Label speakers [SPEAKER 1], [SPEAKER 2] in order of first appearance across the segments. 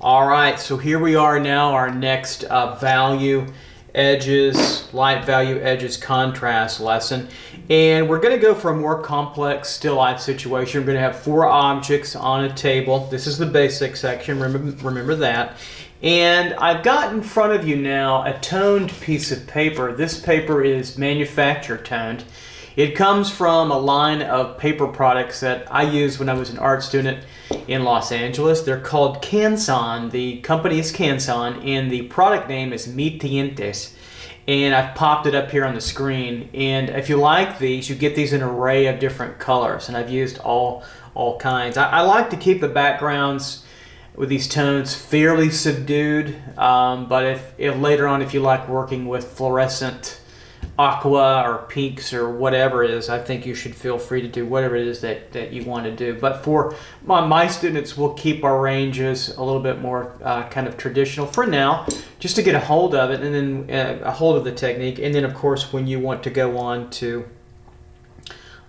[SPEAKER 1] All right, so here we are now, our next value edges, light value edges contrast lesson. And we're going to go for a more complex still life situation. We're going to have 4 objects on a table. This is the basic section, remember that. And I've got in front of you now a toned piece of paper. This paper is manufacturer toned. It comes from a line of paper products that I used when I was an art student in Los Angeles. They're called Canson. The company is Canson, and the product name is Teintes. And I've popped it up here on the screen. And if you like these, you get these in an array of different colors. And I've used all kinds. I like to keep the backgrounds with these tones fairly subdued. But if later on, if you like working with fluorescent aqua or pinks or whatever it is, I think you should feel free to do whatever it is that you want to do. But for my students, we'll keep our ranges a little bit more kind of traditional for now, just to get a hold of it, and then a hold of the technique. And then of course, when you want to go on to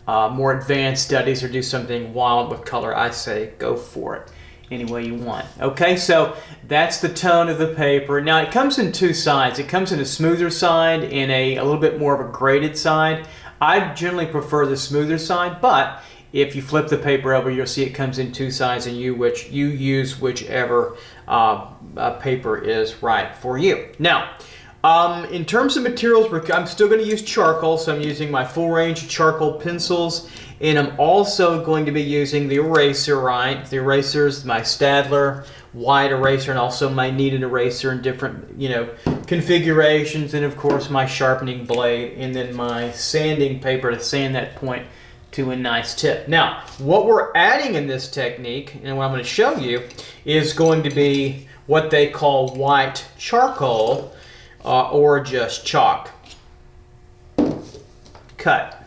[SPEAKER 1] more advanced studies or do something wild with color, I say go for it any way you want. Okay, so that's the tone of the paper. Now it comes in 2 sides. It comes in a smoother side and a little bit more of a graded side. I generally prefer the smoother side, but if you flip the paper over, you'll see it comes in 2 sides, and you use whichever paper is right for you. Now, in terms of materials, I'm still going to use charcoal, so I'm using my full range of charcoal pencils, and I'm also going to be using the eraser, right? The eraser is my Stadler white eraser, and also my kneaded eraser in different, configurations, and of course my sharpening blade, and then my sanding paper to sand that point to a nice tip. Now, what we're adding in this technique, and what I'm going to show you, is going to be what they call white charcoal, or just chalk. Cut.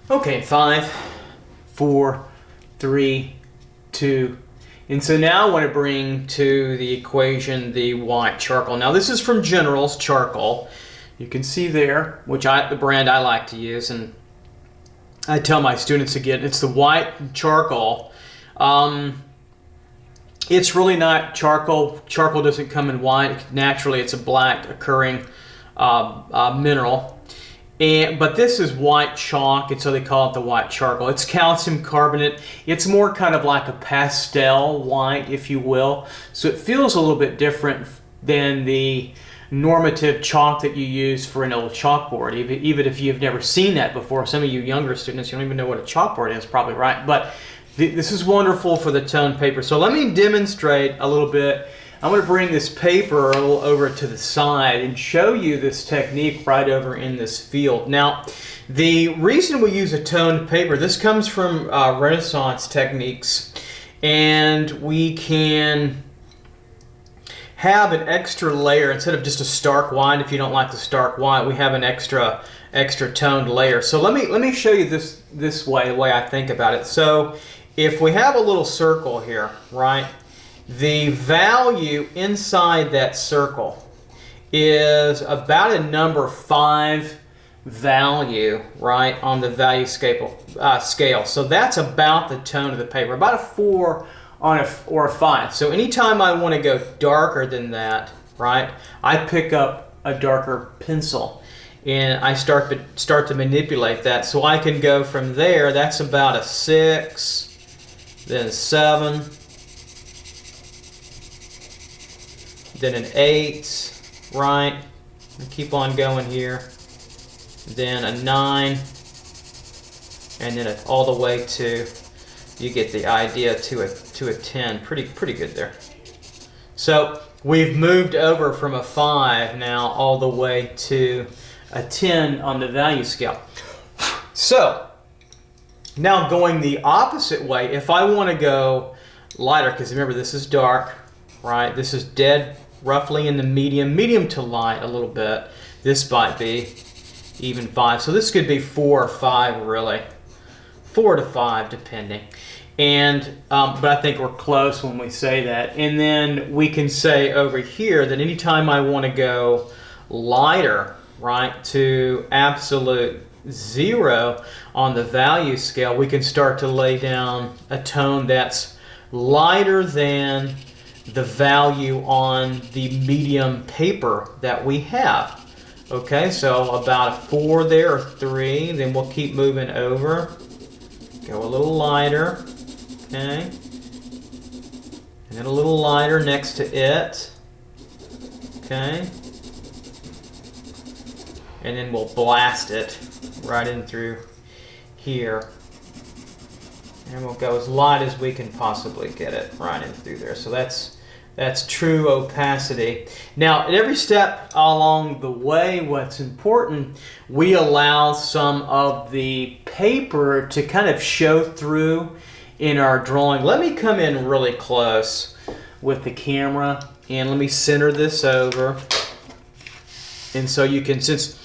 [SPEAKER 1] Okay, 5, 4, 3, 2, and so now I want to bring to the equation the white charcoal. Now this is from General's Charcoal. You can see there, the brand I like to use, and I tell my students again, it's the white charcoal. It's really not charcoal. Charcoal doesn't come in white. Naturally, it's a black occurring mineral. But this is white chalk, and so they call it the white charcoal. It's calcium carbonate. It's more kind of like a pastel white, if you will. So it feels a little bit different than the normative chalk that you use for an old chalkboard. Even if you've never seen that before, some of you younger students, you don't even know what a chalkboard is, probably, right? But this is wonderful for the toned paper. So let me demonstrate a little bit. I'm going to bring this paper a little over to the side and show you this technique right over in this field. Now, the reason we use a toned paper, this comes from Renaissance techniques, and we can have an extra layer instead of just a stark white. If you don't like the stark white, we have an extra toned layer. So let me show you this way, the way I think about it. So if we have a little circle here, right? The value inside that circle is about a number 5 value, right, on the value scale. So that's about the tone of the paper, about a 4 or a 5. So anytime I want to go darker than that, right, I pick up a darker pencil and I start to manipulate that. So I can go from there, that's about a 6, then a 7, then an 8, right? And keep on going here. Then a 9, and then all the way to, you get the idea, to a 10. Pretty good there. So we've moved over from a 5 now all the way to a 10 on the value scale. So now going the opposite way, if I want to go lighter, because remember this is dark, right? This is dead roughly in the medium to light a little bit. This might be even 5. So this could be 4 or 5 really. 4 to 5 depending. And but I think we're close when we say that. And then we can say over here that anytime I want to go lighter, right, to absolute 0 on the value scale, we can start to lay down a tone that's lighter than the value on the medium paper that we have. Okay, so about a 4 there or 3, then we'll keep moving over. Go a little lighter, okay, and then a little lighter next to it, okay, and then we'll blast it right in through here, and we'll go as light as we can possibly get it right in through there. So that's true opacity. Now, at every step along the way, what's important, we allow some of the paper to kind of show through in our drawing. Let me come in really close with the camera and let me center this over. And so you can, since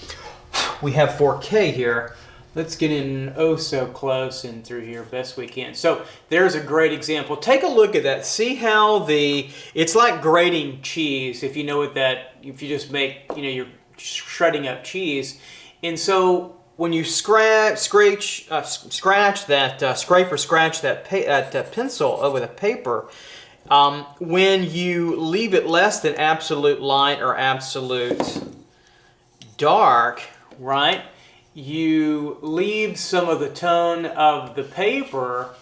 [SPEAKER 1] we have 4K here, let's get in oh so close in through here best we can. So there's a great example. Take a look at that. See how it's like grating cheese, if you know what that, if you just make, you know, you're shredding up cheese. And so when you scratch that, scrape or scratch that pencil over the paper, when you leave it less than absolute light or absolute dark, right, you leave some of the tone of the paper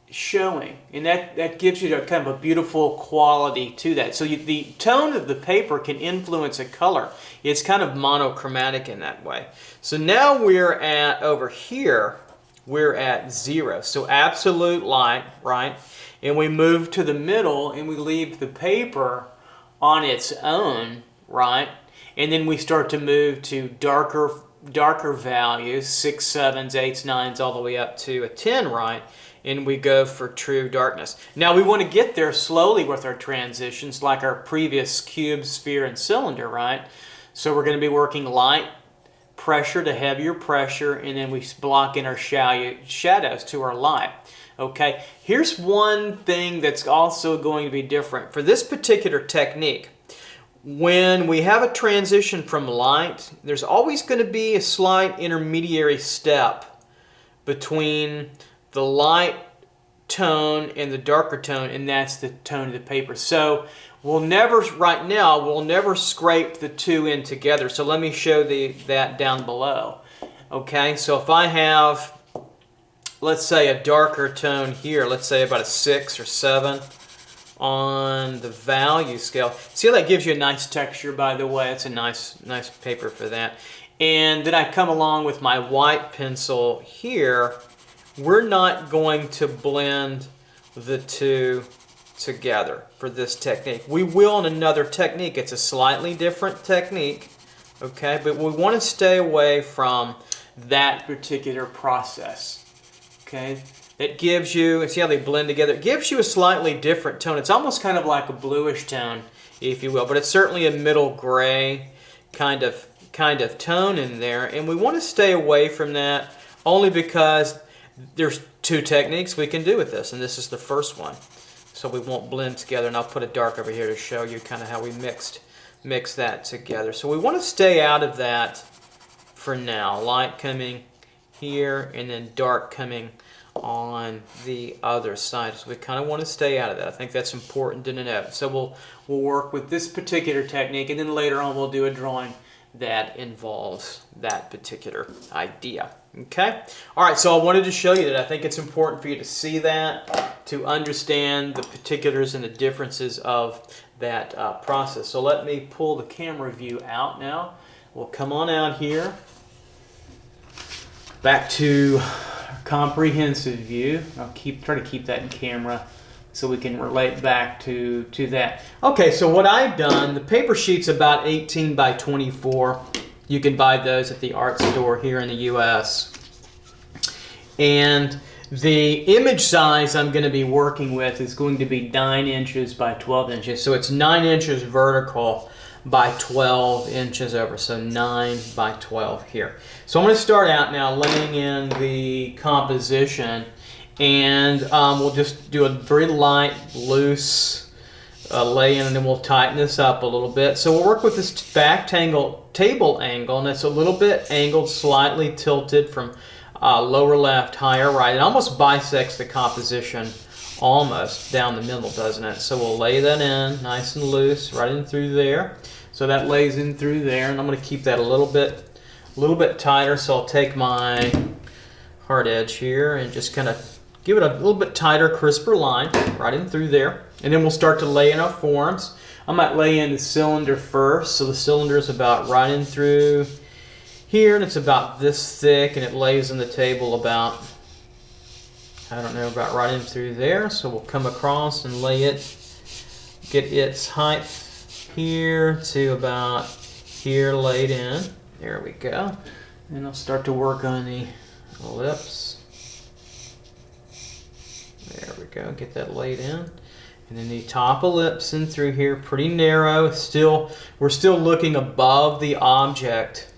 [SPEAKER 1] showing, and that gives you kind of a beautiful quality to that. So the tone of the paper can influence a color. It's kind of monochromatic in that way. So now we're at, over here, we're at 0. So absolute light, right? And we move to the middle and we leave the paper on its own, right? And then we start to move to darker values, 6, 7s, 8s, 9s, all the way up to a 10, right? And we go for true darkness. Now we want to get there slowly with our transitions, like our previous cube, sphere, and cylinder, right? So we're going to be working light pressure to heavier pressure, and then we block in our shadows to our light. Okay, here's one thing that's also going to be different. For this particular technique, when we have a transition from light, there's always going to be a slight intermediary step between the light tone and the darker tone, and that's the tone of the paper. So we'll never, right now, we'll never scrape the two in together. So let me show that down below. Okay, so if I have, let's say, a darker tone here, let's say about a 6 or 7 on the value scale. See how that gives you a nice texture, by the way? It's a nice paper for that. And then I come along with my white pencil here. We're not going to blend the two together for this technique. We will in another technique. It's a slightly different technique, okay? But we want to stay away from that particular process, okay? It gives you, see how they blend together? It gives you a slightly different tone. It's almost kind of like a bluish tone, if you will, but it's certainly a middle gray kind of tone in there. And we want to stay away from that only because there's two techniques we can do with this, and this is the first one. So we won't blend together, and I'll put a dark over here to show you kind of how we mix that together. So we want to stay out of that for now. Light coming here, and then dark coming on the other side. So we kind of want to stay out of that. I think that's important to note. So we'll work with this particular technique, and then later on we'll do a drawing that involves that particular idea. Okay? All right, so I wanted to show you that. I think it's important for you to see that, to understand the particulars and the differences of that process. So let me pull the camera view out now. We'll come on out here. Back to comprehensive view. I'll try to keep that in camera so we can relate back to that. Okay, so what I've done, the paper sheet's about 18 by 24. You can buy those at the art store here in the US. And the image size I'm going to be working with is going to be 9 inches by 12 inches. So it's 9 inches vertical by 12 inches over. So 9 by 12 here. So I'm going to start out now laying in the composition. And we'll just do a very light, loose lay in, and then we'll tighten this up a little bit. So we'll work with this back table angle, and it's a little bit angled, slightly tilted from lower left, higher right. It almost bisects the composition almost down the middle, doesn't it? So we'll lay that in nice and loose right in through there. So that lays in through there, and I'm going to keep that a little bit tighter. So I'll take my hard edge here and just kind of give it a little bit tighter, crisper line right in through there. And then we'll start to lay in our forms. I might lay in the cylinder first. So the cylinder is about right in through here, and it's about this thick, and it lays in the table about, I don't know, about right in through there. So we'll come across and lay it, get its height here to about here laid in. There we go. And I'll start to work on the ellipse. There we go, get that laid in. And then the top ellipse in through here, pretty narrow. We're still looking above the object,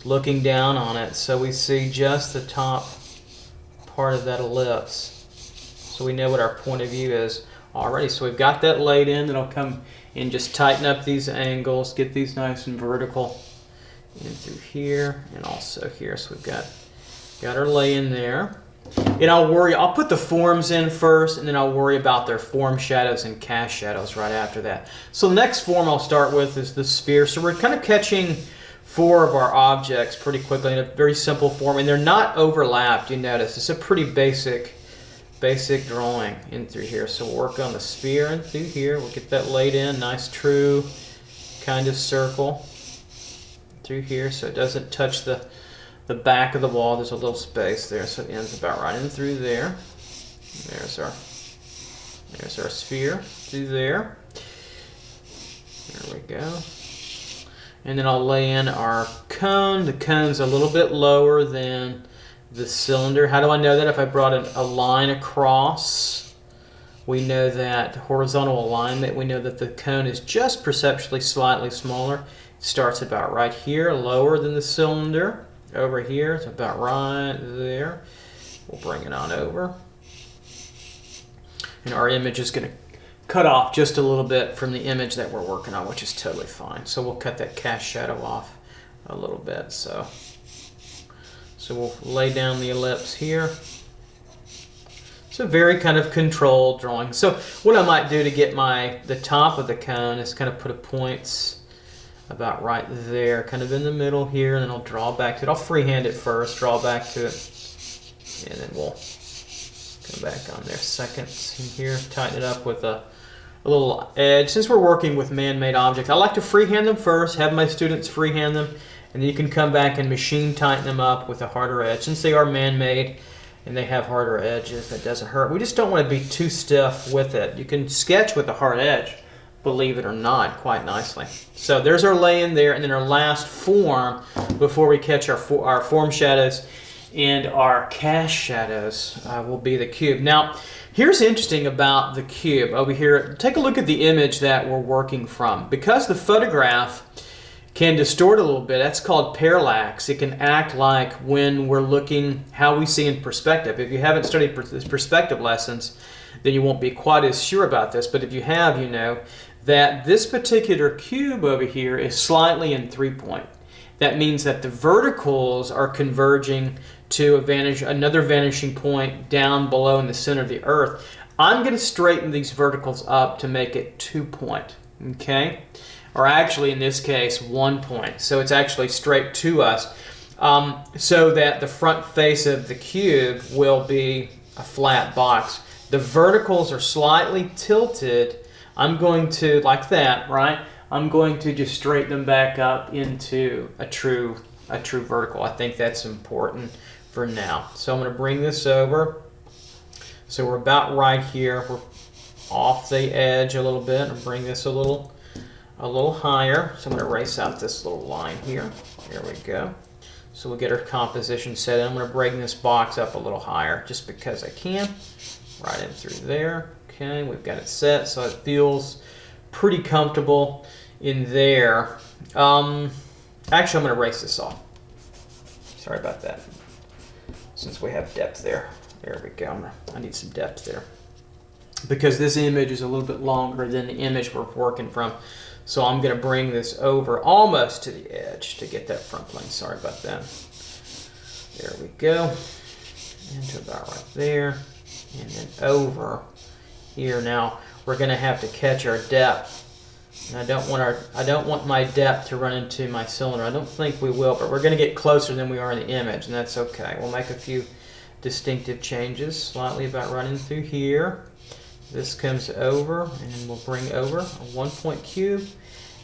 [SPEAKER 1] looking down on it. So we see just the top part of that ellipse. So we know what our point of view is already. So we've got that laid in. Then I'll come and just tighten up these angles, get these nice and vertical in through here and also here. So we've got our lay in there. And I'll put the forms in first, and then I'll worry about their form shadows and cast shadows right after that. So the next form I'll start with is the sphere. So we're kind of catching 4 of our objects pretty quickly in a very simple form, and they're not overlapped, you notice. It's a pretty basic drawing in through here. So we'll work on the sphere in through here. We'll get that laid in, nice true kind of circle through here so it doesn't touch the back of the wall. There's a little space there, so it ends about right in through there. There's our sphere through there. There we go. And then I'll lay in our cone. The cone's a little bit lower than the cylinder. How do I know that? If I brought a line across, we know that horizontal alignment, we know that the cone is just perceptually slightly smaller. It starts about right here, lower than the cylinder. Over here, it's about right there. We'll bring it on over. And our image is going to cut off just a little bit from the image that we're working on, which is totally fine. So we'll cut that cast shadow off a little bit. So we'll lay down the ellipse here. It's a very kind of controlled drawing. So what I might do to get the top of the cone is kind of put a points about right there, kind of in the middle here, and then I'll draw back to it. I'll freehand it first, draw back to it, and then we'll come back on there seconds in here, tighten it up with a little edge. Since we're working with man-made objects, I like to freehand them first, have my students freehand them, and then you can come back and machine tighten them up with a harder edge. Since they are man-made and they have harder edges, that doesn't hurt. We just don't want to be too stiff with it. You can sketch with a hard edge, believe it or not, quite nicely. So there's our lay in there, and then our last form before we catch our form shadows and our cast shadows will be the cube. Now, here's interesting about the cube over here. Take a look at the image that we're working from. Because the photograph can distort a little bit, that's called parallax. It can act like when we're looking how we see in perspective. If you haven't studied perspective lessons, then you won't be quite as sure about this, but if you have, you know that this particular cube over here is slightly in 3-point. That means that the verticals are converging to another vanishing point down below in the center of the Earth. I'm going to straighten these verticals up to make it 2-point, okay? Or actually, in this case, 1 point. So it's actually straight to us, so that the front face of the cube will be a flat box. The verticals are slightly tilted. I'm going to, like that, right? I'm going to just straighten them back up into a true vertical. I think that's important for now. So I'm going to bring this over. So we're about right here. off the edge a little bit and bring this a little higher. So I'm going to erase out this little line here. There we go. So we'll get our composition set. I'm going to bring this box up a little higher just because I can. Right in through there. Okay, we've got it set so it feels pretty comfortable in there. Actually, I'm going to erase this off. Sorry about that. Since we have depth there. There we go. I need some depth there. Because this image is a little bit longer than the image we're working from. So I'm going to bring this over almost to the edge to get that front plane. Sorry about that. There we go. Into about right there. And then over here. Now we're going to have to catch our depth. And I don't want my depth to run into my cylinder. I don't think we will, but we're going to get closer than we are in the image, and that's okay. We'll make a few distinctive changes, slightly about running through here. This comes over, and then we'll bring over a 1-point cube,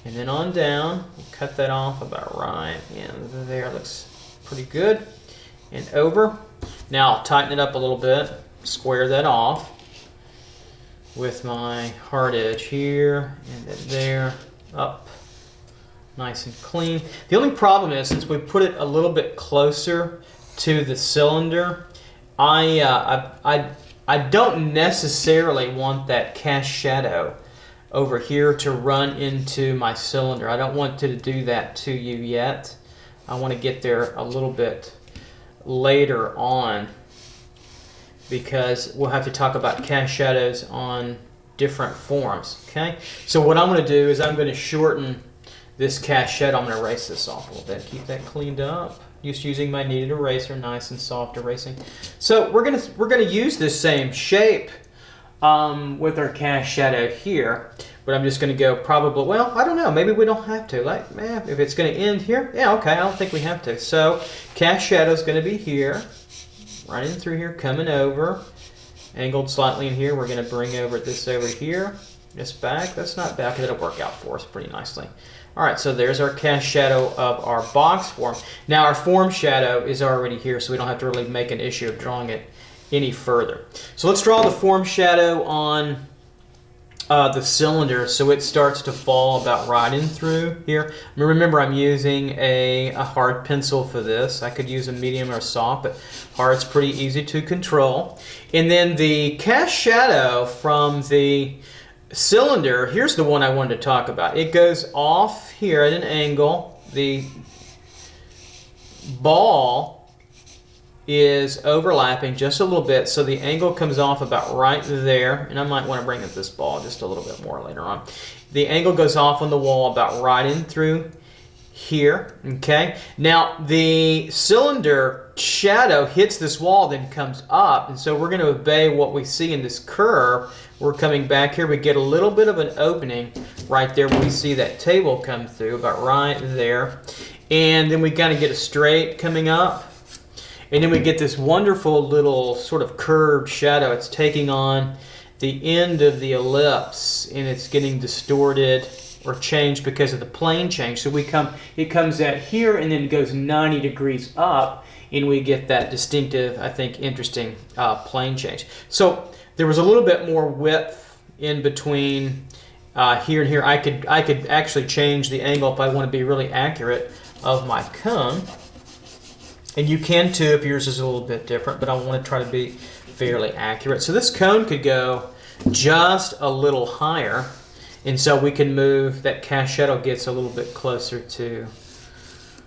[SPEAKER 1] and then on down. We'll cut that off about right in there. Looks pretty good. And over. Now I'll tighten it up a little bit, square that off with my hard edge here, and then there, up, nice and clean. The only problem is, since we put it a little bit closer to the cylinder, I don't necessarily want that cast shadow over here to run into my cylinder. I don't want to do that to you yet. I want to get there a little bit later on, because we'll have to talk about cast shadows on different forms. Okay, so what I'm going to do is I'm going to shorten this cast shadow. I'm going to erase this off a little bit, keep that cleaned up, just using my kneaded eraser, nice and soft erasing. So we're going to use this same shape with our cast shadow here, but I'm just going to go probably, well, I don't know, maybe we don't have to. Like, if it's going to end here, yeah, okay, I don't think we have to. So cast shadow is going to be here. Running through here, coming over, angled slightly in here. We're going to bring over this over here, this back. That's not back, that'll work out for us pretty nicely. All right, so there's our cast shadow of our box form. Now our form shadow is already here, so we don't have to really make an issue of drawing it any further. So let's draw the form shadow on the cylinder, so it starts to fall about right in through here. Remember, I'm using a hard pencil for this. I could use a medium or soft, but hard's pretty easy to control. And then the cast shadow from the cylinder, here's the one I wanted to talk about. It goes off here at an angle. The ball is overlapping just a little bit, so the angle comes off about right there, and I might want to bring up this ball just a little bit more later on. The angle goes off on the wall about right in through here. Okay, now the cylinder shadow hits this wall, then comes up, and so we're going to obey what we see in this curve. We're coming back here, we get a little bit of an opening right there where we see that table come through about right there, and then we kind of get a straight coming up. And then we get this wonderful little sort of curved shadow. It's taking on the end of the ellipse, and it's getting distorted or changed because of the plane change. So it comes out here and then goes 90 degrees up, and we get that distinctive, I think, interesting plane change. So there was a little bit more width in between here and here. I could actually change the angle if I want to be really accurate of my cone. And you can too if yours is a little bit different, but I want to try to be fairly accurate. So this cone could go just a little higher, and so we can move, that cast shadow gets a little bit closer to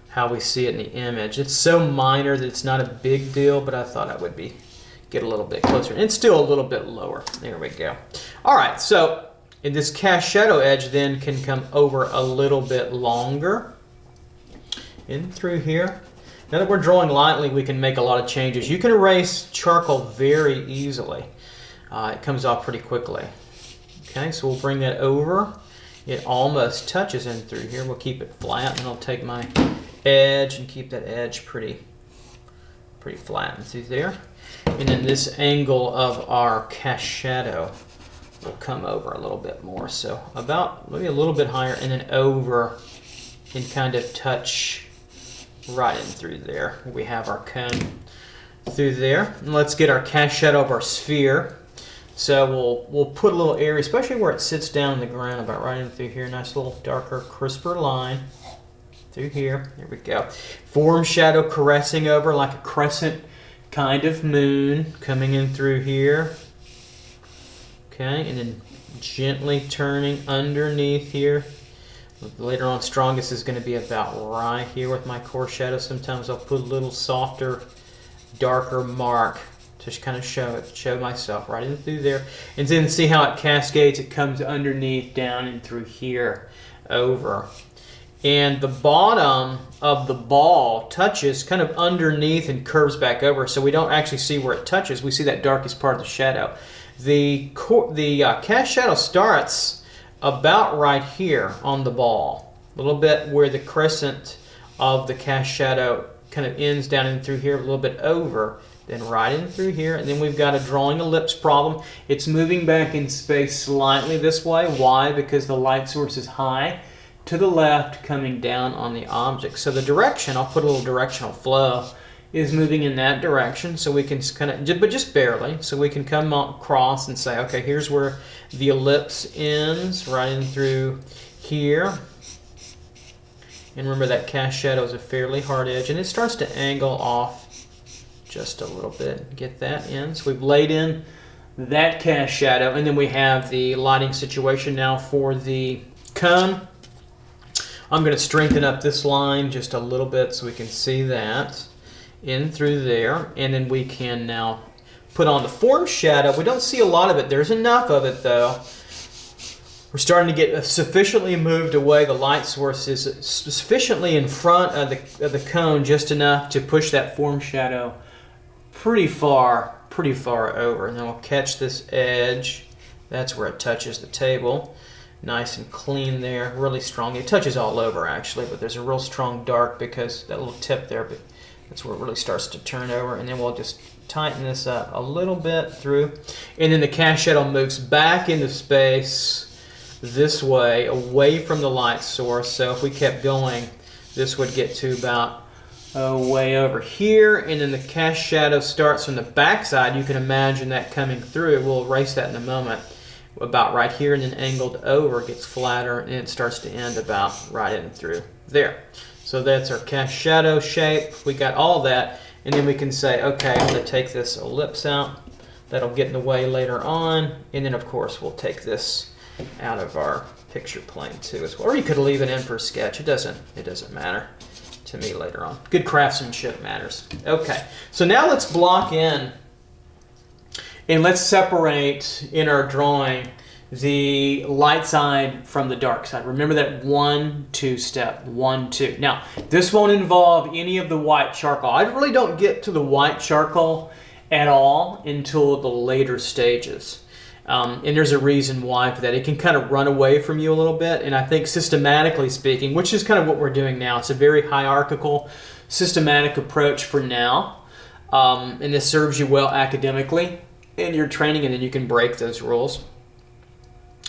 [SPEAKER 1] how we see it in the image. It's so minor that it's not a big deal, but I thought I would get a little bit closer. And it's still a little bit lower. There we go. All right, so and this cast shadow edge then can come over a little bit longer in through here. Now that we're drawing lightly, we can make a lot of changes. You can erase charcoal very easily. It comes off pretty quickly. Okay, so we'll bring that over. It almost touches in through here. We'll keep it flat, and I'll take my edge and keep that edge pretty flat through there. And then this angle of our cast shadow will come over a little bit more. So about maybe a little bit higher, and then over and kind of touch right in through there. We have our cone through there. And let's get our cast shadow of our sphere. So we'll put a little area, especially where it sits down in the ground, about right in through here. Nice little darker, crisper line through here. There we go. Form shadow caressing over like a crescent kind of moon coming in through here. Okay, and then gently turning underneath here. Later on, strongest is going to be about right here with my core shadow. Sometimes I'll put a little softer, darker mark to just kind of show myself right in through there. And then see how it cascades. It comes underneath, down, and through here, over. And the bottom of the ball touches kind of underneath and curves back over, so we don't actually see where it touches. We see that darkest part of the shadow. The cast shadow starts about right here on the ball, a little bit where the crescent of the cast shadow kind of ends down in through here, a little bit over, then right in through here, and then we've got a drawing ellipse problem. It's moving back in space slightly this way. Why? Because the light source is high to the left, coming down on the object. So the direction, I'll put a little directional flow, is moving in that direction, so we can kind of, but just barely, so we can come across and say, okay, here's where the ellipse ends, right in through here. And remember that cast shadow is a fairly hard edge, and it starts to angle off just a little bit. Get that in. So we've laid in that cast shadow, and then we have the lighting situation now for the cone. I'm going to strengthen up this line just a little bit so we can see that in through there, and then we can now put on the form shadow. We don't see a lot of it. There's enough of it though. We're starting to get sufficiently moved away. The light source is sufficiently in front of the cone, just enough to push that form shadow pretty far over. And then we'll catch this edge. That's where it touches the table. Nice and clean there, really strong. It touches all over actually, but there's a real strong dark because that little tip there, but that's where it really starts to turn over. And then we'll just tighten this up a little bit through. And then the cast shadow moves back into space this way, away from the light source. So if we kept going, this would get to about way over here. And then the cast shadow starts from the back side. You can imagine that coming through. We'll erase that in a moment. About right here, and then angled over, gets flatter, and it starts to end about right in through there. So that's our cast shadow shape. We got all that, and then we can say, okay, I'm going to take this ellipse out. That'll get in the way later on, and then of course we'll take this out of our picture plane too as well. Or you could leave it in for a sketch. It doesn't matter to me later on. Good craftsmanship matters. Okay, so now let's block in. And let's separate in our drawing the light side from the dark side. Remember that 1-2 step, 1-2. Now, this won't involve any of the white charcoal. I really don't get to the white charcoal at all until the later stages. And there's a reason why for that. It can kind of run away from you a little bit. And I think systematically speaking, which is kind of what we're doing now, it's a very hierarchical, systematic approach for now. And this serves you well academically in your training, and then you can break those rules.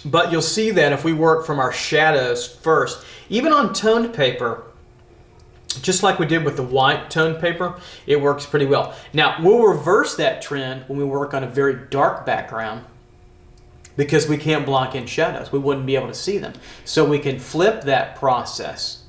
[SPEAKER 1] But you'll see that if we work from our shadows first, even on toned paper, just like we did with the white toned paper, it works pretty well. Now, we'll reverse that trend when we work on a very dark background because we can't block in shadows. We wouldn't be able to see them. So we can flip that process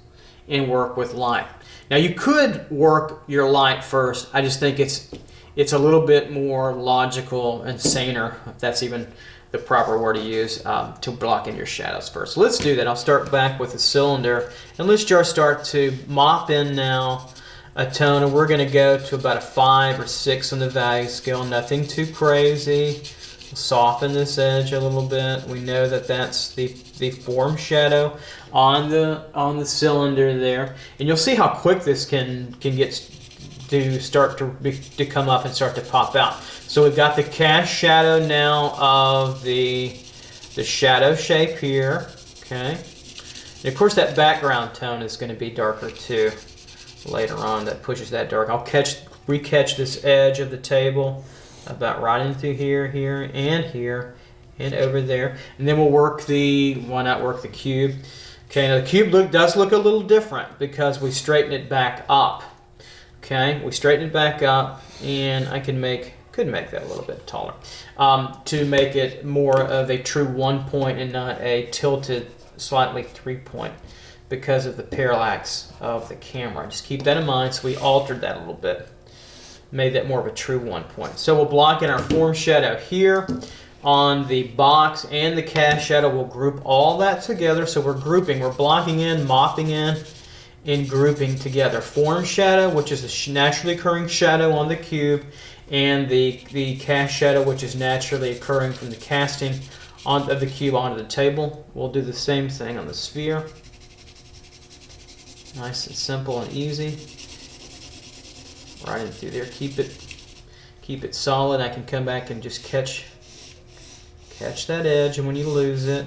[SPEAKER 1] and work with light. Now, you could work your light first. I just think it's a little bit more logical and saner, if that's even the proper word to use, to block in your shadows first. So let's do that. I'll start back with the cylinder, and let's just start to mop in now a tone, and we're going to go to about a 5 or 6 on the value scale. Nothing too crazy. We'll soften this edge a little bit. We know that that's the form shadow on the cylinder there, and you'll see how quick this can get to start to come up and start to pop out. So we've got the cast shadow now of the shadow shape here, okay? And of course that background tone is going to be darker too later on. That pushes that dark. I'll recatch this edge of the table about right into here, and over there. And then we'll work why not work the cube? Okay, now the cube does look a little different because we straighten it back up. Okay, we straighten it back up, and I can make Could make that a little bit taller to make it more of a true 1 point and not a tilted slightly 3 point because of the parallax of the camera. Just keep that in mind. So we altered that a little bit, made that more of a true 1 point. So we'll block in our form shadow here on the box and the cast shadow. We'll group all that together. So we're grouping, we're blocking in, mopping in, and grouping together. Form shadow, which is a naturally occurring shadow on the cube, and the cast shadow, which is naturally occurring from the casting of the cube onto the table. We'll do the same thing on the sphere. Nice and simple and easy. Right in through there. Keep it solid. I can come back and just catch that edge, and when you lose it,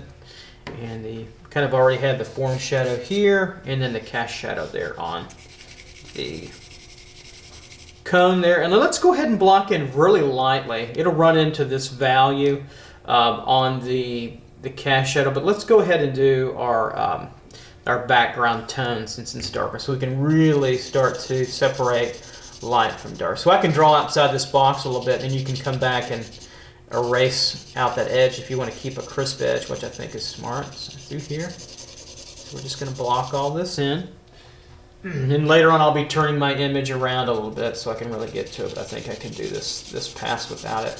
[SPEAKER 1] and the kind of already had the form shadow here, and then the cast shadow there on the cone there. And let's go ahead and block in really lightly. It'll run into this value on the cast shadow, but let's go ahead and do our background tone since it's darker, so we can really start to separate light from dark. So I can draw outside this box a little bit, and you can come back and erase out that edge if you want to keep a crisp edge, which I think is smart. So through here, so we're just going to block all this in. And later on I'll be turning my image around a little bit so I can really get to it, but I think I can do this pass without it.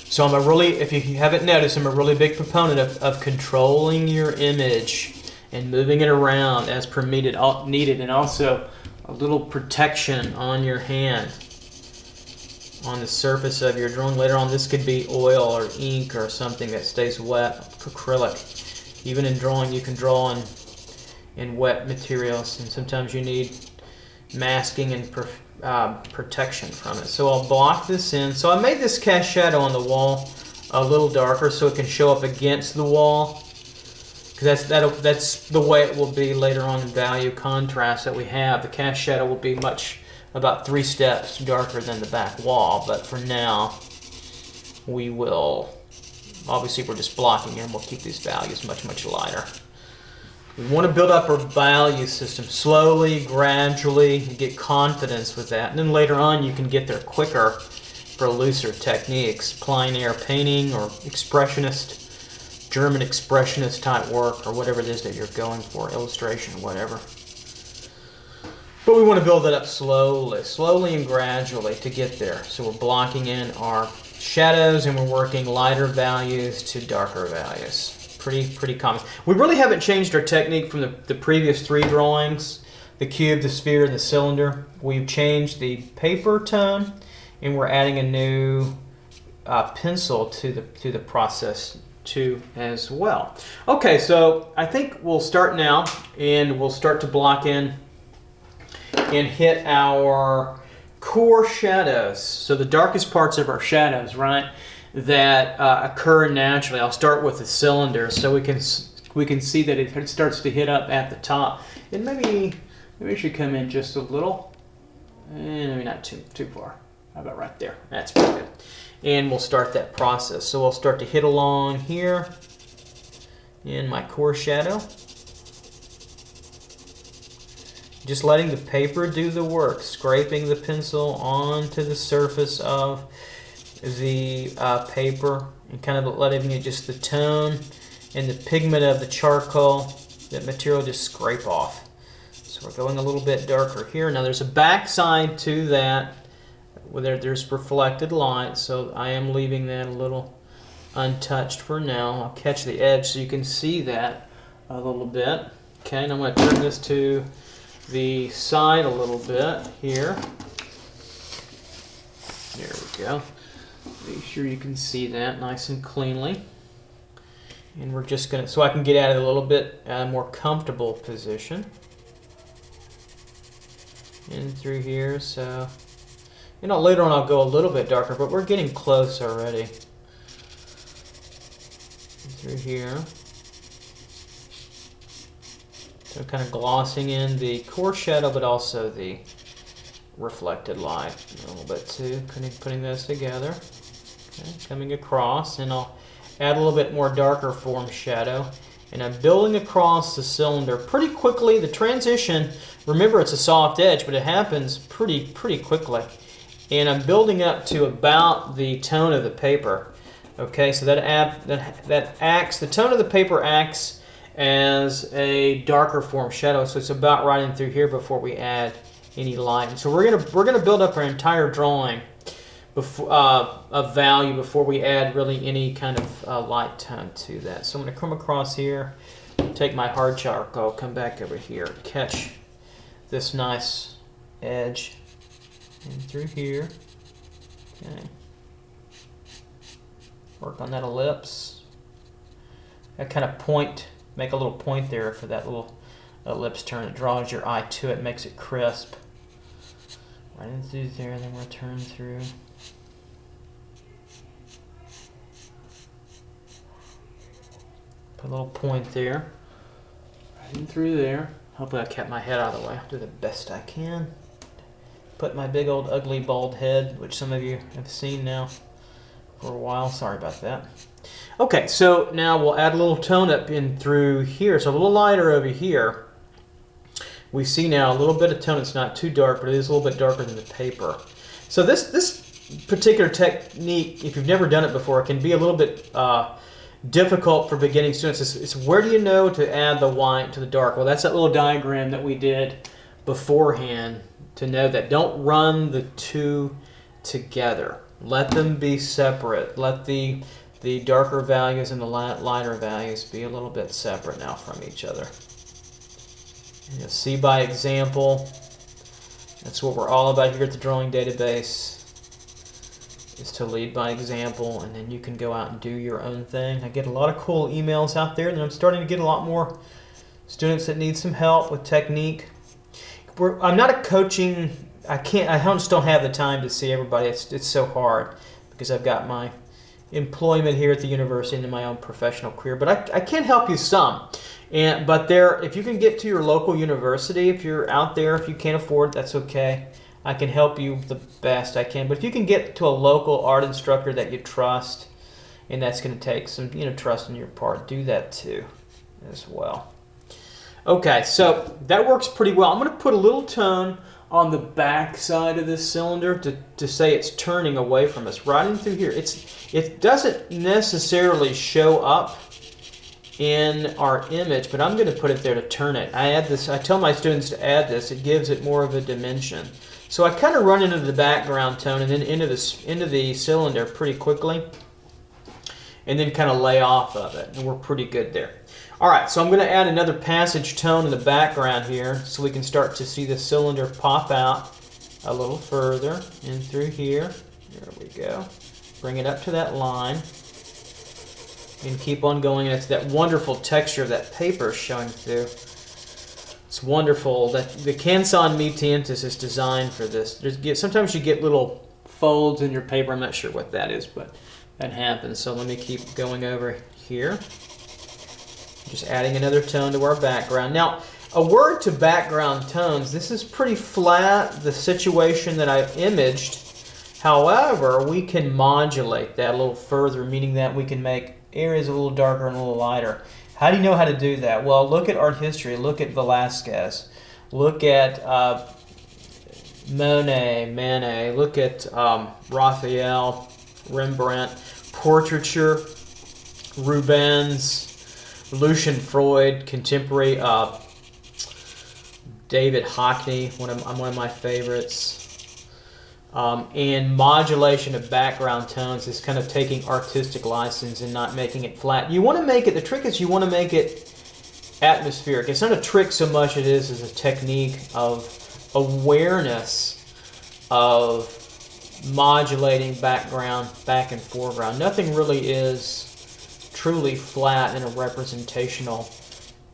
[SPEAKER 1] So I'm if you haven't noticed, I'm a really big proponent of controlling your image and moving it around as per needed, and also a little protection on your hand on the surface of your drawing. Later on, this could be oil or ink or something that stays wet, acrylic. Even in drawing, you can draw in wet materials, and sometimes you need masking and protection from it. So I'll block this in. So I made this cast shadow on the wall a little darker so it can show up against the wall, because that's the way it will be later on in value contrast that we have. The cast shadow will be about 3 steps darker than the back wall, but for now we will, obviously we're just blocking in, we'll keep these values much lighter. We want to build up our value system slowly, gradually, and get confidence with that. And then later on you can get there quicker for looser techniques, plein air painting or expressionist, German expressionist type work, or whatever it is that you're going for, illustration, whatever. But we want to build it up slowly and gradually to get there. So we're blocking in our shadows and we're working lighter values to darker values. Pretty common. We really haven't changed our technique from the previous 3 drawings, the cube, the sphere, and the cylinder. We've changed the paper tone, and we're adding a new pencil to the process too as well. Okay, so I think we'll start now, and we'll start to block in and hit our core shadows. So the darkest parts of our shadows, right, that occur naturally. I'll start with the cylinder so we can see that it starts to hit up at the top. And maybe it should come in just a little, and maybe not too far. How about right there? That's pretty good. And we'll start that process. So we'll start to hit along here in my core shadow. Just letting the paper do the work, scraping the pencil onto the surface of the paper, and kind of letting it just the tone and the pigment of the charcoal, that material, just scrape off. So we're going a little bit darker here. Now there's a back side to that where there's reflected light, so I am leaving that a little untouched for now. I'll catch the edge so you can see that a little bit. Okay, and I'm going to turn this to the side a little bit here. There we go. Make sure you can see that nice and cleanly. And we're just going to, so I can get out of a little bit more comfortable position. In through here, so, you know, later on I'll go a little bit darker, but we're getting close already. Through here. So kind of glossing in the core shadow, but also the reflected light a little bit too. Putting those together. Okay, coming across, and I'll add a little bit more darker form shadow, and I'm building across the cylinder pretty quickly. The transition, remember it's a soft edge, but it happens pretty quickly. And I'm building up to about the tone of the paper. Okay, so that acts, the tone of the paper acts as a darker form shadow, so it's about right in through here before we add any light. And so we're gonna build up our entire drawing before, of value before we add really any kind of light tone to that. So I'm gonna come across here, take my hard charcoal, come back over here, catch this nice edge in through here. Okay. Work on that ellipse. That kind of point, make a little point there for that little ellipse turn. It draws your eye to it, makes it crisp. Right in through there, then we'll turn through. Put a little point there. Right in through there. Hopefully I kept my head out of the way. I'll do the best I can. Put my big old ugly bald head, which some of you have seen now for a while. Sorry about that. Okay, so now we'll add a little tone up in through here. So a little lighter over here. We see now a little bit of tone. It's not too dark, but it is a little bit darker than the paper. So this particular technique, if you've never done it before, it can be a little bit difficult for beginning students. It's where do you know to add the white to the dark? Well, that's that little diagram that we did beforehand to know that. Don't run the two together. Let them be separate. Let the darker values and the lighter values be a little bit separate now from each other. And you'll see by example. That's what we're all about here at the Drawing Database, is to lead by example, and then you can go out and do your own thing. I get a lot of cool emails out there, and I'm starting to get a lot more students that need some help with technique. I'm not a coaching, I just don't have the time to see everybody. It's so hard because I've got my employment here at the university and in my own professional career, but I can help you some. But if you can get to your local university, if you're out there, if you can't afford it, that's okay. I can help you the best I can. But if you can get to a local art instructor that you trust, and that's going to take some trust on your part, do that too as well. Okay, so that works pretty well. I'm going to put a little tone on the back side of this cylinder to say it's turning away from us, right in through here. It doesn't necessarily show up in our image, but I'm going to put it there to turn it. I tell my students to add this. It gives it more of a dimension. So I kind of run into the background tone and then into the cylinder pretty quickly, and then kind of lay off of it, and we're pretty good there. All right, so I'm going to add another passage tone in the background here so we can start to see the cylinder pop out a little further in through here. There we go. Bring it up to that line and keep on going. And it's that wonderful texture of that paper showing through. It's wonderful that the Canson-Mi Teintes is designed for this. Sometimes you get little folds in your paper. I'm not sure what that is, but that happens. So let me keep going over here. Just adding another tone to our background. Now, a word to background tones. This is pretty flat, the situation that I've imaged. However, we can modulate that a little further, meaning that we can make areas a little darker and a little lighter. How do you know how to do that? Well, look at art history. Look at Velázquez. Look at Manet. Look at Raphael, Rembrandt, portraiture, Rubens, Lucian Freud, contemporary David Hockney, one of my favorites. And modulation of background tones is kind of taking artistic license and not making it flat. You want to make it, the trick is you want to make it atmospheric. It's not a trick so much it is as a technique of awareness of modulating background, back and foreground. Nothing really is truly flat in a representational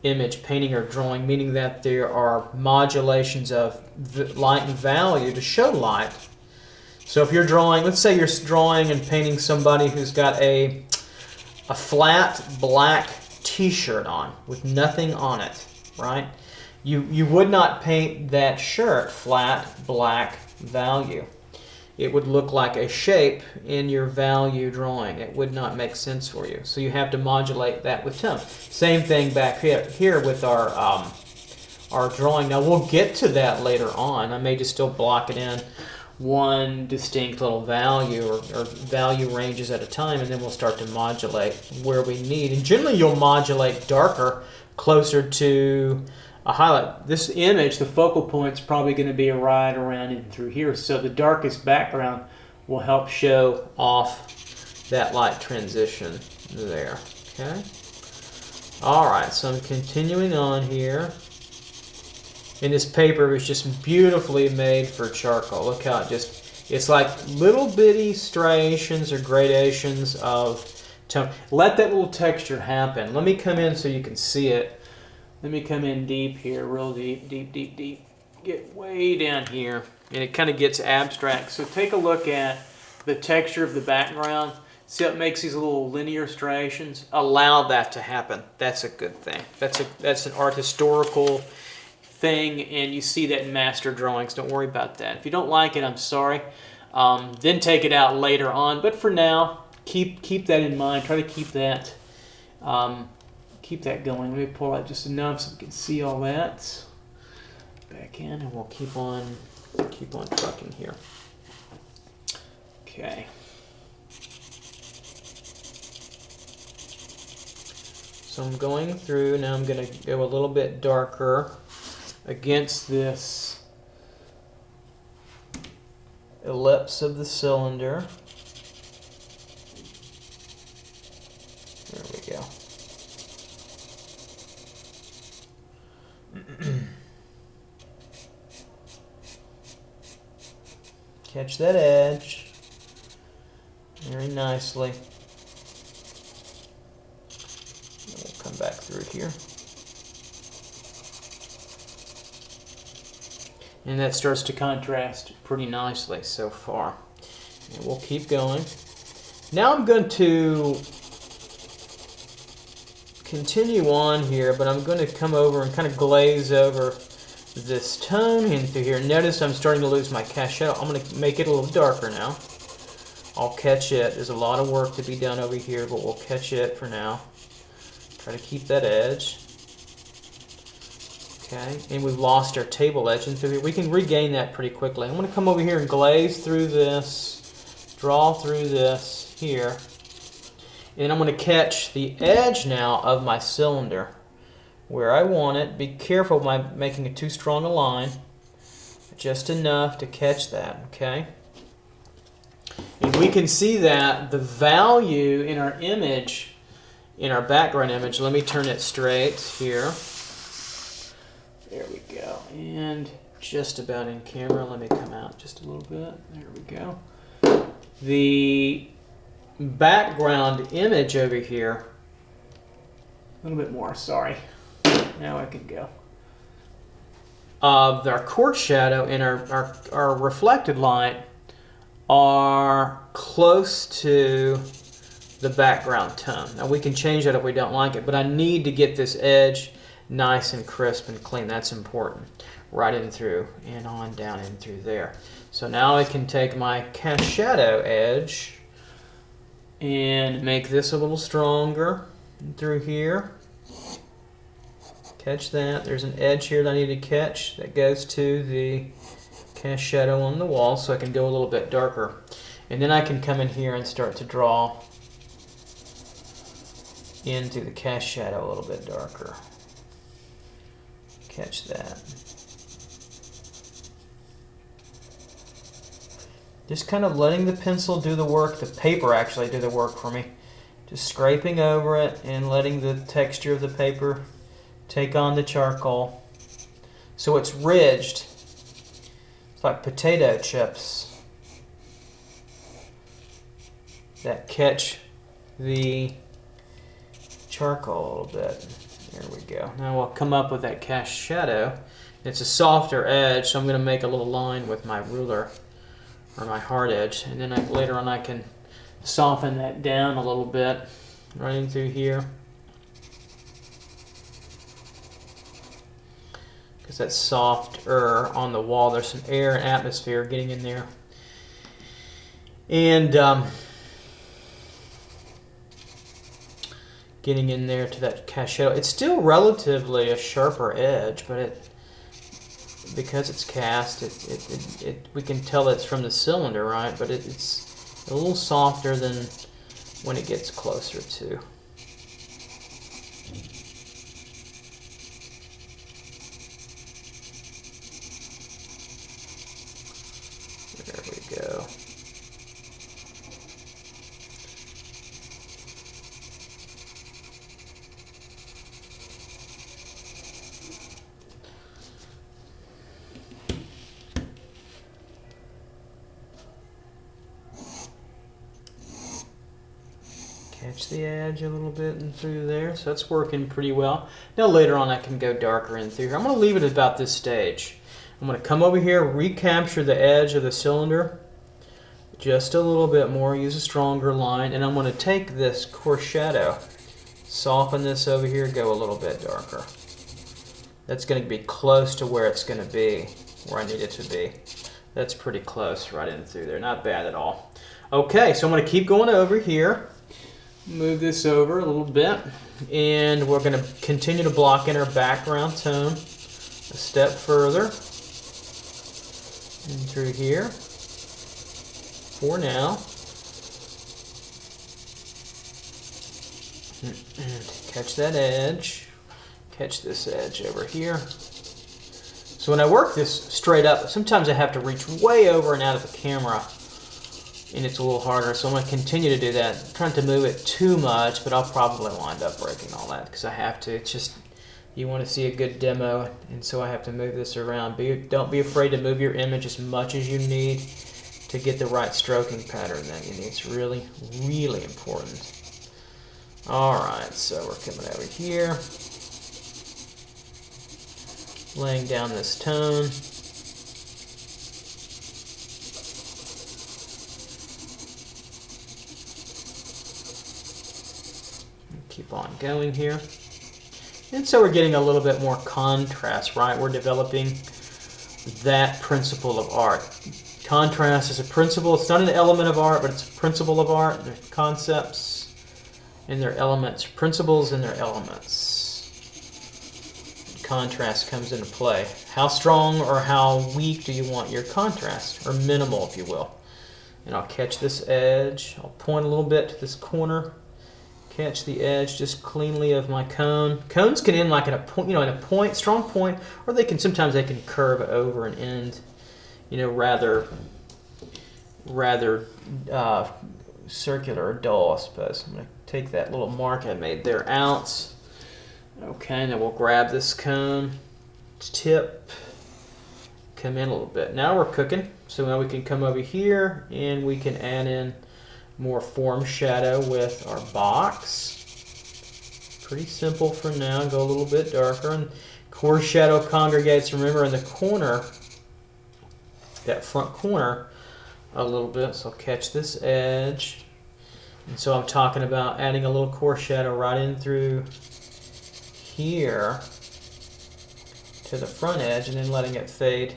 [SPEAKER 1] image, painting or drawing, meaning that there are modulations of light and value to show light. So if you're drawing, let's say you're drawing and painting somebody who's got a flat black t-shirt on with nothing on it, right? You would not paint that shirt flat black value. it would look like a shape in your value drawing. It would not make sense for you. So you have to modulate that with tone. Same thing back here with our drawing. Now we'll get to that later on. I may just still block it in one distinct little value or value ranges at a time, and then we'll start to modulate where we need. And generally you'll modulate darker closer to a highlight. This image, the focal point's probably going to be right around in through here. So the darkest background will help show off that light transition there. Okay. All right, so I'm continuing on here. And this paper is just beautifully made for charcoal. Look how it's like little bitty striations or gradations of tone. Let that little texture happen. Let me come in so you can see it. Let me come in deep here, real deep, deep, deep, deep. Get way down here, and it kind of gets abstract. So take a look at the texture of the background. See how it makes these little linear striations? Allow that to happen. That's a good thing. That's an art historical thing, and you see that in master drawings. Don't worry about that. If you don't like it, I'm sorry. Then take it out later on. But for now, keep that in mind. Try to keep that going. Let me pull out just enough so we can see all that. Back in, and we'll keep on trucking here. Okay. So I'm going through. Now I'm going to go a little bit darker against this ellipse of the cylinder. There we go. Catch that edge very nicely. We'll come back through here. And that starts to contrast pretty nicely so far. And we'll keep going. Now I'm going to continue on here, but I'm going to come over and kind of glaze over this tone into here. Notice I'm starting to lose my cast shadow. I'm going to make it a little darker now. I'll catch it. There's a lot of work to be done over here, but we'll catch it for now. Try to keep that edge. Okay, and we've lost our table edge into here. We can regain that pretty quickly. I'm going to come over here and glaze through this, draw through this here. And I'm going to catch the edge now of my cylinder where I want it. Be careful by making it too strong a line. Just enough to catch that, okay? And we can see that the value in our image, in our background image, let me turn it straight here. There we go. And just about in camera. Let me come out just a little bit. There we go. The background image over here, a little bit more, sorry. Now I can go. Our quartz shadow and our reflected light are close to the background tone. Now we can change that if we don't like it, but I need to get this edge nice and crisp and clean. That's important. Right in through and on down in through there. So now I can take my cast shadow edge and make this a little stronger through here. Catch that. There's an edge here that I need to catch that goes to the cast shadow on the wall, so I can go a little bit darker. And then I can come in here and start to draw into the cast shadow a little bit darker. Catch that. Just kind of letting the pencil do the work, the paper actually do the work for me. Just scraping over it and letting the texture of the paper take on the charcoal. So it's ridged. It's like potato chips that catch the charcoal a little bit. There we go. Now we'll come up with that cast shadow. It's a softer edge, so I'm going to make a little line with my ruler or my hard edge, and then later on I can soften that down a little bit running through here, because that's softer on the wall. There's some air and atmosphere getting in there. And getting in there to that cast shadow. It's still relatively a sharper edge, but because it's cast, we can tell it's from the cylinder, right? But it's a little softer than when it gets closer to. There we go. Catch the edge a little bit and through there, so that's working pretty well. Now later on I can go darker in through here. I'm going to leave it at about this stage. I'm going to come over here, recapture the edge of the cylinder just a little bit more, use a stronger line, and I'm going to take this coarse shadow, soften this over here, go a little bit darker. That's going to be close to where it's going to be, where I need it to be. That's pretty close right in through there, not bad at all. Okay, so I'm going to keep going over here. Move this over a little bit, and we're going to continue to block in our background tone a step further and through here for now. Catch that edge, catch this edge over here. So when I work this straight up, sometimes I have to reach way over and out of the camera, and it's a little harder, so I'm going to continue to do that. I'm trying to move it too much, but I'll probably wind up breaking all that because I have to. It's just, you want to see a good demo, and so I have to move this around. Don't be afraid to move your image as much as you need to get the right stroking pattern that you need. It's really, really important. Alright, so we're coming over here, laying down this tone. Keep on going here. And so we're getting a little bit more contrast, right? We're developing that principle of art. Contrast is a principle. It's not an element of art, but it's a principle of art. They're concepts and their elements, principles and their elements. Contrast comes into play. How strong or how weak do you want your contrast? Or minimal, if you will. And I'll catch this edge. I'll point a little bit to this corner. Catch the edge just cleanly of my cone. Cones can end like in a point, in a point, strong point, or sometimes they can curve over and end, rather circular or dull, I suppose. I'm going to take that little mark I made there out. Okay, now we'll grab this cone tip, come in a little bit. Now we're cooking, so now we can come over here and we can add in more form shadow with our box. Pretty simple for now. Go a little bit darker, and coarse shadow congregates, remember, in the corner, that front corner a little bit. So I'll catch this edge, and so I'm talking about adding a little coarse shadow right in through here to the front edge, and then letting it fade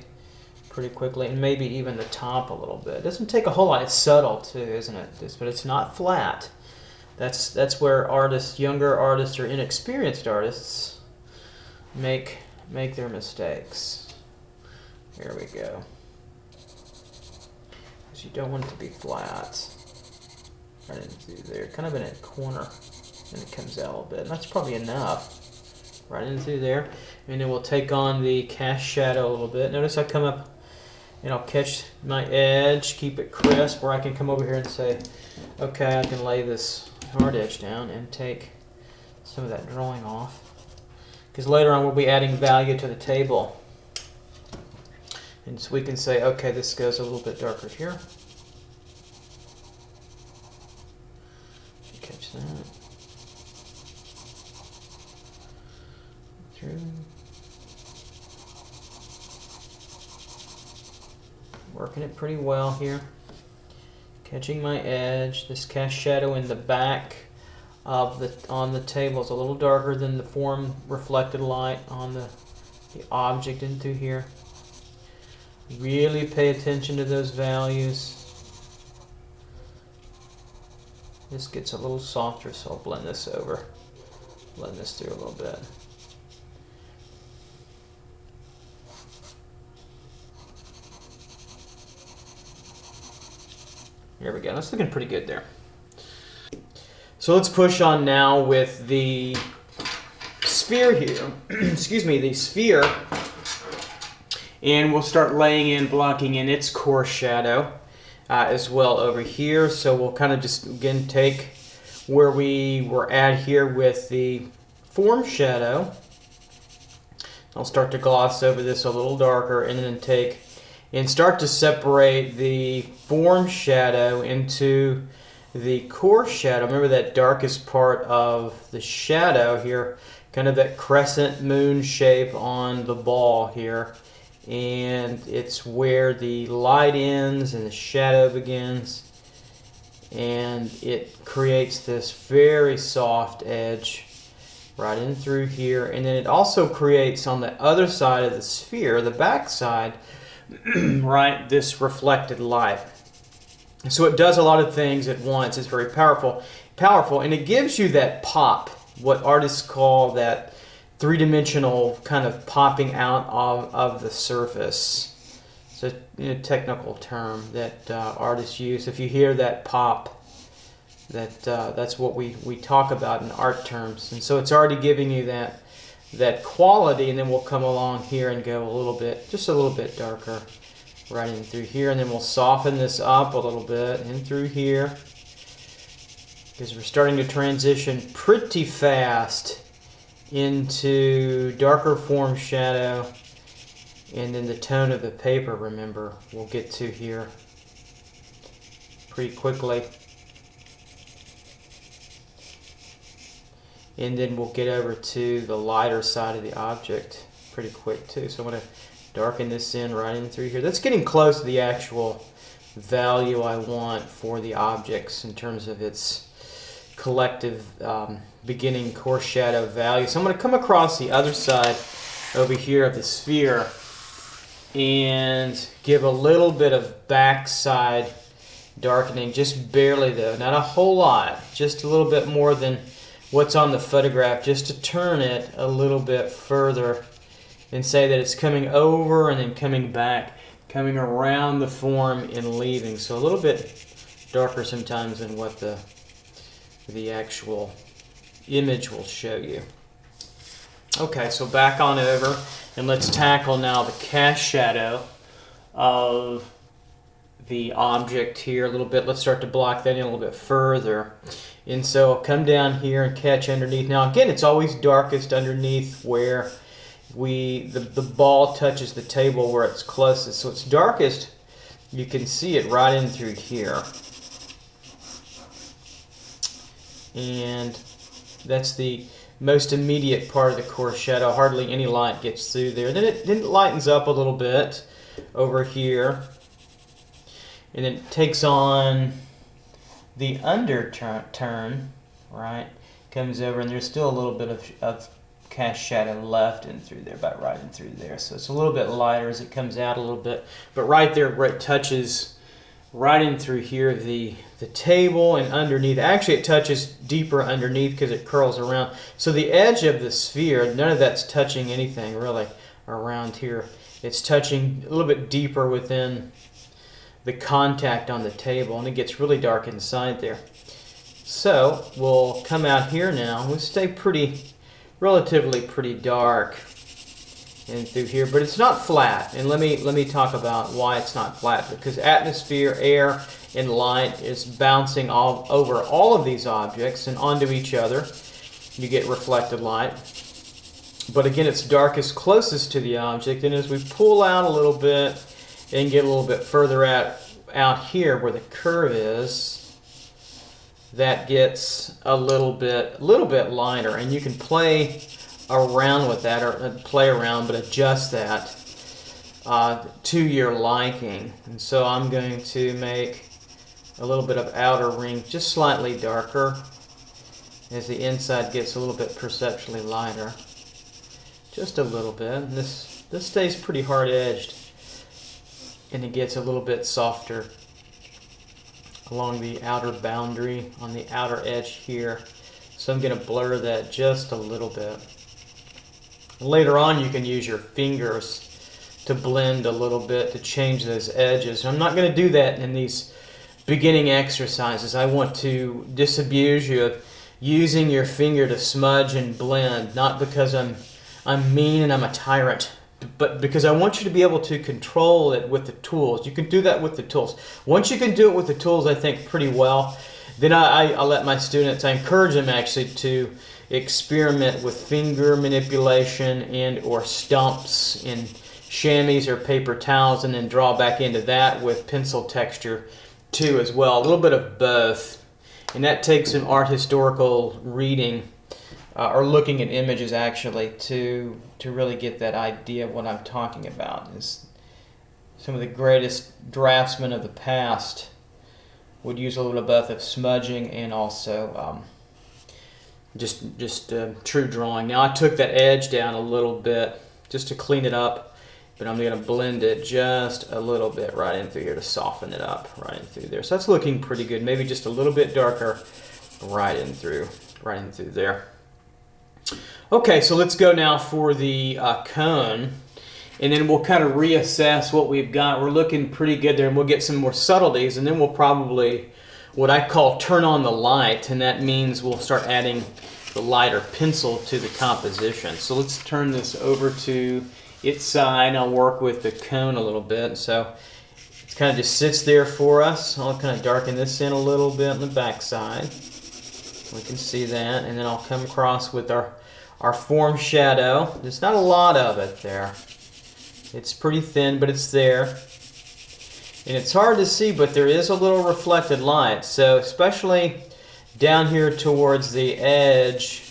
[SPEAKER 1] pretty quickly, and maybe even the top a little bit. It doesn't take a whole lot. It's subtle too, isn't it? But it's not flat. That's where artists, younger artists or inexperienced artists, make their mistakes. Here we go. Because you don't want it to be flat. Right in through there, kind of in a corner, and it comes out a little bit. And that's probably enough. Right in through there, and then we'll take on the cast shadow a little bit. Notice I come up and I'll catch my edge, keep it crisp, where I can come over here and say, okay, I can lay this hard edge down and take some of that drawing off. Because later on we'll be adding value to the table. And so we can say, okay, this goes a little bit darker here. Catch that. Through. Working it pretty well here. Catching my edge. This cast shadow in the back of on the table is a little darker than the form reflected light on the object into here. Really pay attention to those values. This gets a little softer, so I'll blend this over. Blend this through a little bit. There we go. That's looking pretty good there. So let's push on now with the sphere here. Excuse me, the sphere. And we'll start laying in, blocking in its core shadow as well over here. So we'll kind of just, again, take where we were at here with the form shadow. I'll start to gloss over this a little darker and then take and start to separate the form shadow into the core shadow. Remember that darkest part of the shadow here, kind of that crescent moon shape on the ball here. And it's where the light ends and the shadow begins. And it creates this very soft edge right in through here. And then it also creates on the other side of the sphere, the back side, right, this reflected light. So it does a lot of things at once. It's very powerful, and it gives you that pop, what artists call that three-dimensional kind of popping out of the surface. It's a technical term that artists use. If you hear that pop, that's what we talk about in art terms. And so it's already giving you that quality, and then we'll come along here and go a little bit, just a little bit darker right in through here, and then we'll soften this up a little bit in through here because we're starting to transition pretty fast into darker form shadow, and then the tone of the paper, remember, we'll get to here pretty quickly. And then we'll get over to the lighter side of the object pretty quick too. So I'm going to darken this in right in through here. That's getting close to the actual value I want for the objects in terms of its collective beginning core shadow value. So I'm going to come across the other side over here of the sphere and give a little bit of backside darkening, just barely though, not a whole lot, just a little bit more than what's on the photograph, just to turn it a little bit further and say that it's coming over and then coming back, coming around the form and leaving. So a little bit darker sometimes than what the actual image will show you. Okay, so back on over and let's tackle now the cast shadow of the object here a little bit. Let's start to block that in a little bit further. And so I'll come down here and catch underneath. Now again, it's always darkest underneath where the ball touches the table where it's closest. So it's darkest, you can see it right in through here. And that's the most immediate part of the core shadow. Hardly any light gets through there. Then it lightens up a little bit over here. And then it takes on the underturn, right? Comes over, and there's still a little bit of cast shadow left in through there, about right in through there. So it's a little bit lighter as it comes out a little bit. But right there where it touches right in through here, the table and underneath. Actually, it touches deeper underneath because it curls around. So the edge of the sphere, none of that's touching anything really around here. It's touching a little bit deeper within the contact on the table, and it gets really dark inside there. So we'll come out here now. We'll stay relatively pretty dark in through here, but it's not flat. And let me talk about why it's not flat. Because atmosphere, air, and light is bouncing all over all of these objects and onto each other. You get reflected light. But again, it's darkest closest to the object, and as we pull out a little bit and get a little bit further out here where the curve is, that gets a little bit lighter, and you can play around with that, or play around, but adjust that to your liking. And so I'm going to make a little bit of outer ring just slightly darker as the inside gets a little bit perceptually lighter, just a little bit. And this stays pretty hard edged, and it gets a little bit softer along the outer boundary on the outer edge here. So I'm going to blur that just a little bit. Later on you can use your fingers to blend a little bit to change those edges. I'm not going to do that in these beginning exercises. I want to disabuse you of using your finger to smudge and blend, not because I'm mean and I'm a tyrant, but because I want you to be able to control it with the tools. You can do that with the tools. Once you can do it with the tools, I think, pretty well, then I let my students, I encourage them actually to experiment with finger manipulation and or stumps in chamois or paper towels, and then draw back into that with pencil texture too as well. A little bit of both. And that takes some art historical reading or looking at images actually to really get that idea of what I'm talking about. Is some of the greatest draftsmen of the past would use a little bit of smudging and also just true drawing. Now I took that edge down a little bit just to clean it up, but I'm going to blend it just a little bit right in through here to soften it up right in through there. So that's looking pretty good. Maybe just a little bit darker right in through there. Okay, so let's go now for the cone, and then we'll kind of reassess what we've got. We're looking pretty good there, and we'll get some more subtleties, and then we'll probably, what I call, turn on the light, and that means we'll start adding the lighter pencil to the composition. So let's turn this over to its side. I'll work with the cone a little bit. So it kind of just sits there for us. I'll kind of darken this in a little bit on the back side. We can see that, and then I'll come across with our form shadow. There's not a lot of it there. It's pretty thin, but it's there. And it's hard to see, but there is a little reflected light. So especially down here towards the edge,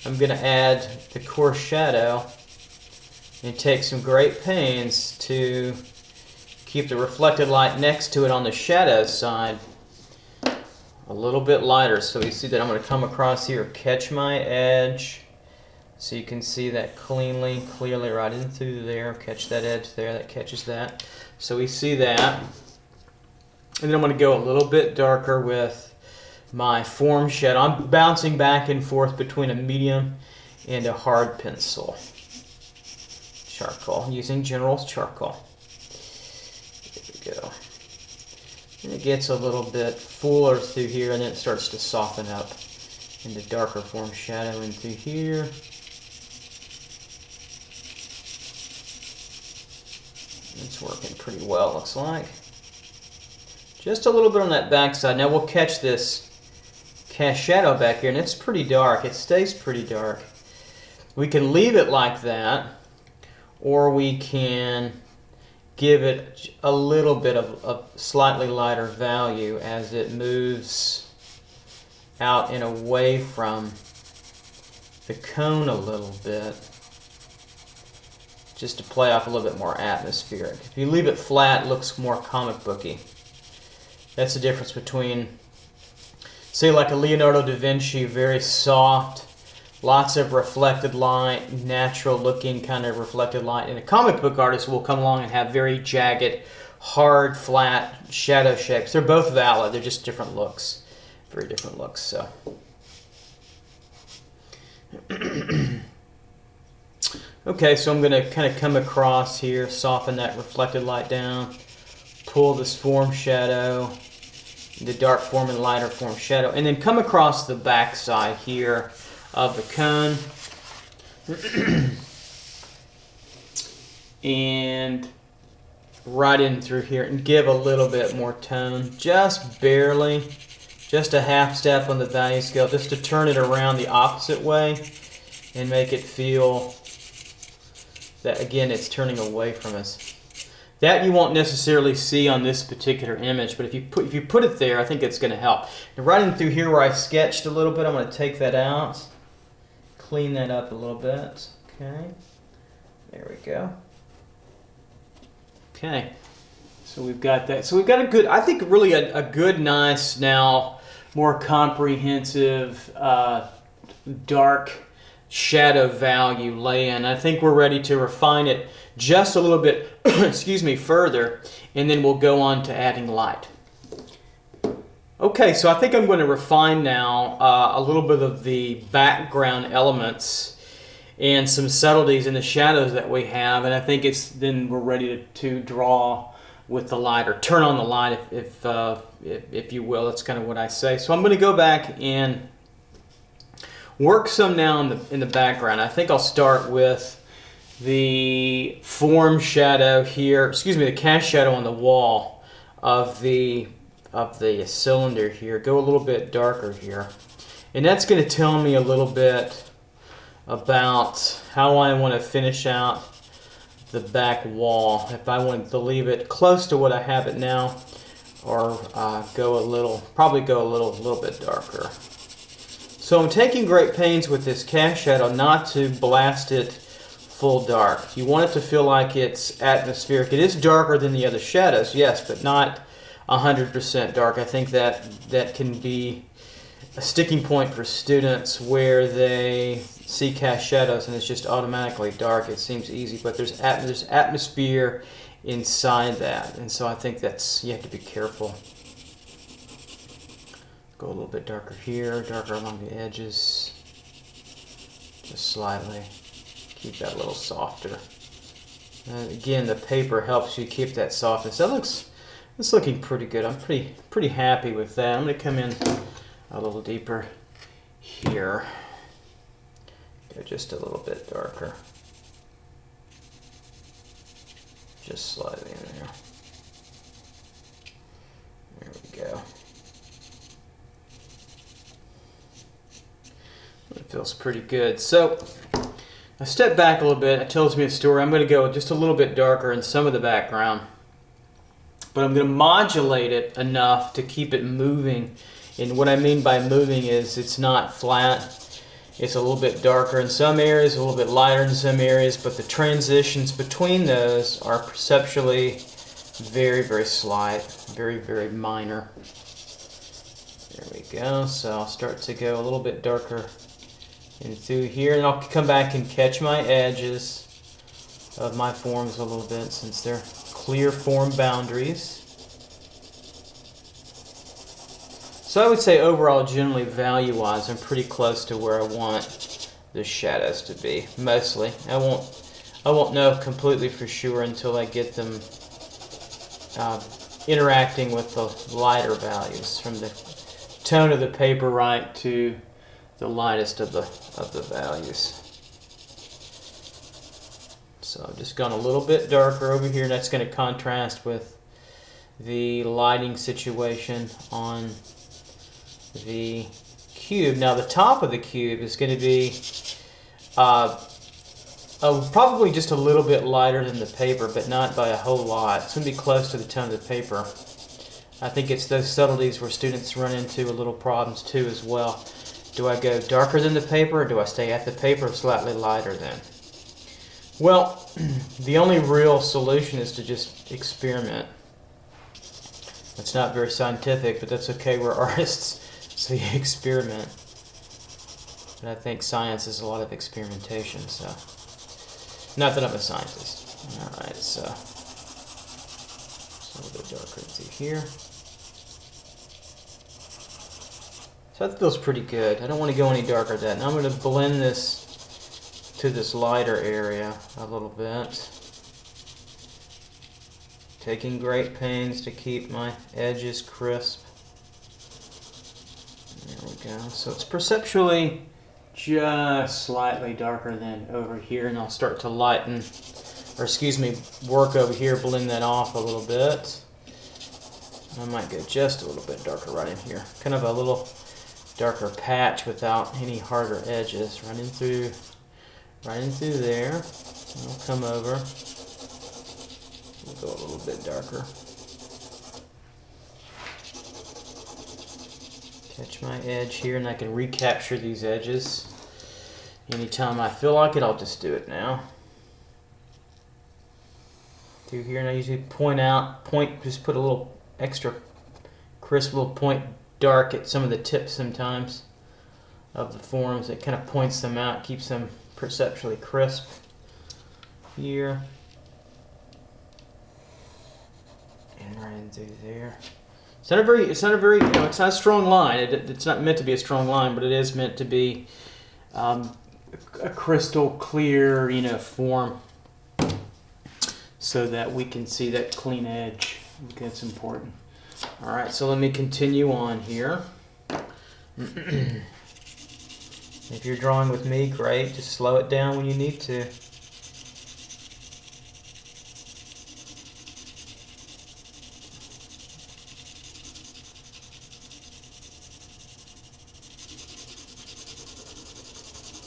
[SPEAKER 1] I'm going to add the coarse shadow and take some great pains to keep the reflected light next to it on the shadow side a little bit lighter. So you see that I'm going to come across here, catch my edge, so you can see that clearly right in through there. Catch that edge there, that catches that. So we see that. And then I'm going to go a little bit darker with my form shadow. I'm bouncing back and forth between a medium and a hard pencil. Charcoal, using General's charcoal. There we go. And it gets a little bit fuller through here, and then it starts to soften up into darker form shadow in through here. It's working pretty well, looks like. Just a little bit on that back side. Now we'll catch this cast shadow back here, and it's pretty dark. It stays pretty dark. We can leave it like that, or we can give it a little bit of a slightly lighter value as it moves out and away from the cone a little bit, just to play off a little bit more atmospheric. If you leave it flat, it looks more comic booky. That's the difference between, say, like a Leonardo da Vinci, very soft, lots of reflected light, natural looking kind of reflected light. And a comic book artist will come along and have very jagged, hard, flat shadow shapes. They're both valid. They're just different looks. Very different looks. So. Okay, so I'm going to kind of come across here, soften that reflected light down, pull this form shadow, the dark form and lighter form shadow, and then come across the back side here of the cone and right in through here and give a little bit more tone, just barely, just a half step on the value scale, just to turn it around the opposite way and make it feel that, again, it's turning away from us. That you won't necessarily see on this particular image, but if you put it there, I think it's going to help. And right in through here where I sketched a little bit, I'm going to take that out, clean that up a little bit. Okay, there we go. Okay, so we've got that. So we've got a good, I think, really a good, nice, now more comprehensive, dark shadow value lay-in. I think we're ready to refine it just a little bit, excuse me, further, and then we'll go on to adding light. Okay, so I think I'm going to refine now a little bit of the background elements and some subtleties in the shadows that we have, and I think then we're ready to draw with the light, or turn on the light, if you will. That's kind of what I say. So I'm going to go back and work some now in the background. I think I'll start with the form shadow here. Excuse me, the cast shadow on the wall of the cylinder here. Go a little bit darker here, and that's going to tell me a little bit about how I want to finish out the back wall. If I want to leave it close to what I have it now, or probably go a little bit darker. So I'm taking great pains with this cast shadow not to blast it full dark. You want it to feel like it's atmospheric. It is darker than the other shadows, yes, but not 100% dark. I think that can be a sticking point for students where they see cast shadows and it's just automatically dark. It seems easy, but there's atmosphere inside that, and so I think you have to be careful. Go a little bit darker here, darker along the edges, just slightly. Keep that a little softer. And again, the paper helps you keep that softness. It's looking pretty good. I'm pretty happy with that. I'm going to come in a little deeper here. Go just a little bit darker. Just slightly in there. There we go. It feels pretty good. So I step back a little bit. It tells me a story. I'm going to go just a little bit darker in some of the background, but I'm going to modulate it enough to keep it moving. And what I mean by moving is it's not flat. It's a little bit darker in some areas, a little bit lighter in some areas, but the transitions between those are perceptually very, very slight, very, very minor. There we go. So I'll start to go a little bit darker in through here, and I'll come back and catch my edges of my forms a little bit since they're clear form boundaries. So I would say overall, generally value-wise, I'm pretty close to where I want the shadows to be. Mostly, I won't know completely for sure until I get them interacting with the lighter values, from the tone of the paper right to the lightest of the values. So I've just gone a little bit darker over here, and that's going to contrast with the lighting situation on the cube. Now the top of the cube is going to be probably just a little bit lighter than the paper, but not by a whole lot. It's going to be close to the tone of the paper. I think it's those subtleties where students run into a little problems too as well. Do I go darker than the paper, or do I stay at the paper slightly lighter than? Well, the only real solution is to just experiment. It's not very scientific, but that's okay. We're artists. So you experiment. And I think science is a lot of experimentation, so. Not that I'm a scientist. Alright, so. Just a little bit darker through here. So that feels pretty good. I don't want to go any darker than that. Now I'm going to blend this to this lighter area a little bit. Taking great pains to keep my edges crisp. There we go. So it's perceptually just slightly darker than over here, and I'll start to lighten, or excuse me, work over here, blend that off a little bit. I might go just a little bit darker right in here. Kind of a little darker patch without any harder edges. Right in through there. And I'll come over. We'll go a little bit darker. Catch my edge here, and I can recapture these edges anytime I feel like it. I'll just do it now. Through here, and I usually just put a little extra crisp little point dark at some of the tips sometimes of the forms. It kind of points them out, keeps them perceptually crisp. Here. And right in through there. It's not a very, it's not a strong line. It's not meant to be a strong line, but it is meant to be a crystal clear, form, so that we can see that clean edge. I think that's important. All right, so let me continue on here. If you're drawing with me, great. Just slow it down when you need to.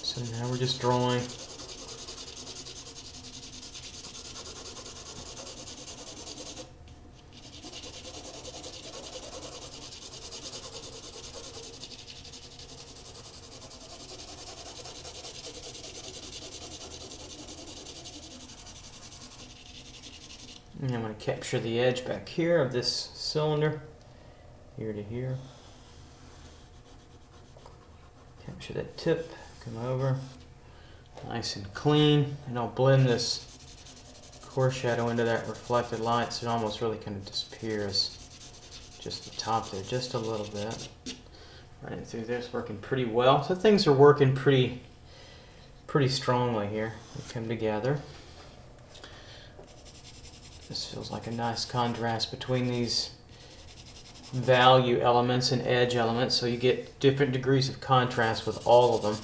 [SPEAKER 1] So now we're just drawing. And I'm going to capture the edge back here of this cylinder, here to here. Capture that tip, come over, nice and clean, and I'll blend this core shadow into that reflected light so it almost really kind of disappears. Just the top there, just a little bit. Right through there, it's working pretty well. So things are working pretty strongly here. They come together. This feels like a nice contrast between these value elements and edge elements, so you get different degrees of contrast with all of them.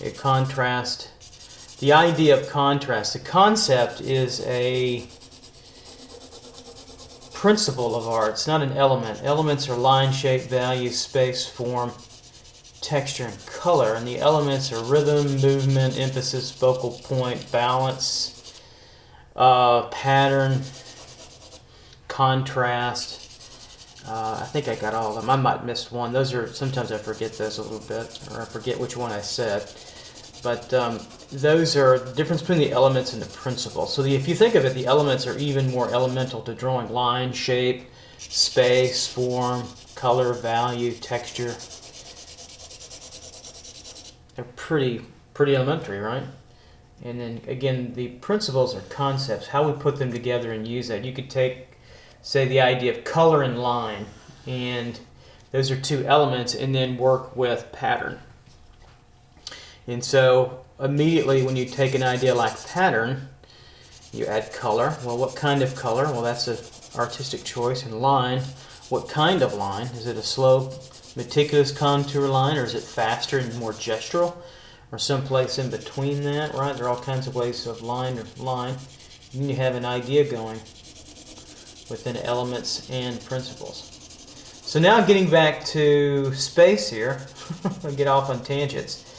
[SPEAKER 1] A contrast, the idea of contrast, the concept is a principle of art. It's not an element. Elements are line, shape, value, space, form, texture, and color, and the elements are rhythm, movement, emphasis, focal point, balance, pattern, contrast. I think I got all of them. I might have missed one. Those are, sometimes I forget those a little bit, or I forget which one I said. But those are the difference between the elements and the principle. So if you think of it, the elements are even more elemental to drawing: line, shape, space, form, color, value, texture. They're pretty elementary, right? And then again, the principles are concepts, how we put them together and use that. You could take, say, the idea of color and line, and those are two elements, and then work with pattern. And so immediately when you take an idea like pattern, you add color. Well, what kind of color? Well, that's an artistic choice. And line, what kind of line? Is it a slow, meticulous contour line, or is it faster and more gestural, or someplace in between that, right? There are all kinds of ways of line or line. And you have an idea going within elements and principles. So now getting back to space here, I'll get off on tangents,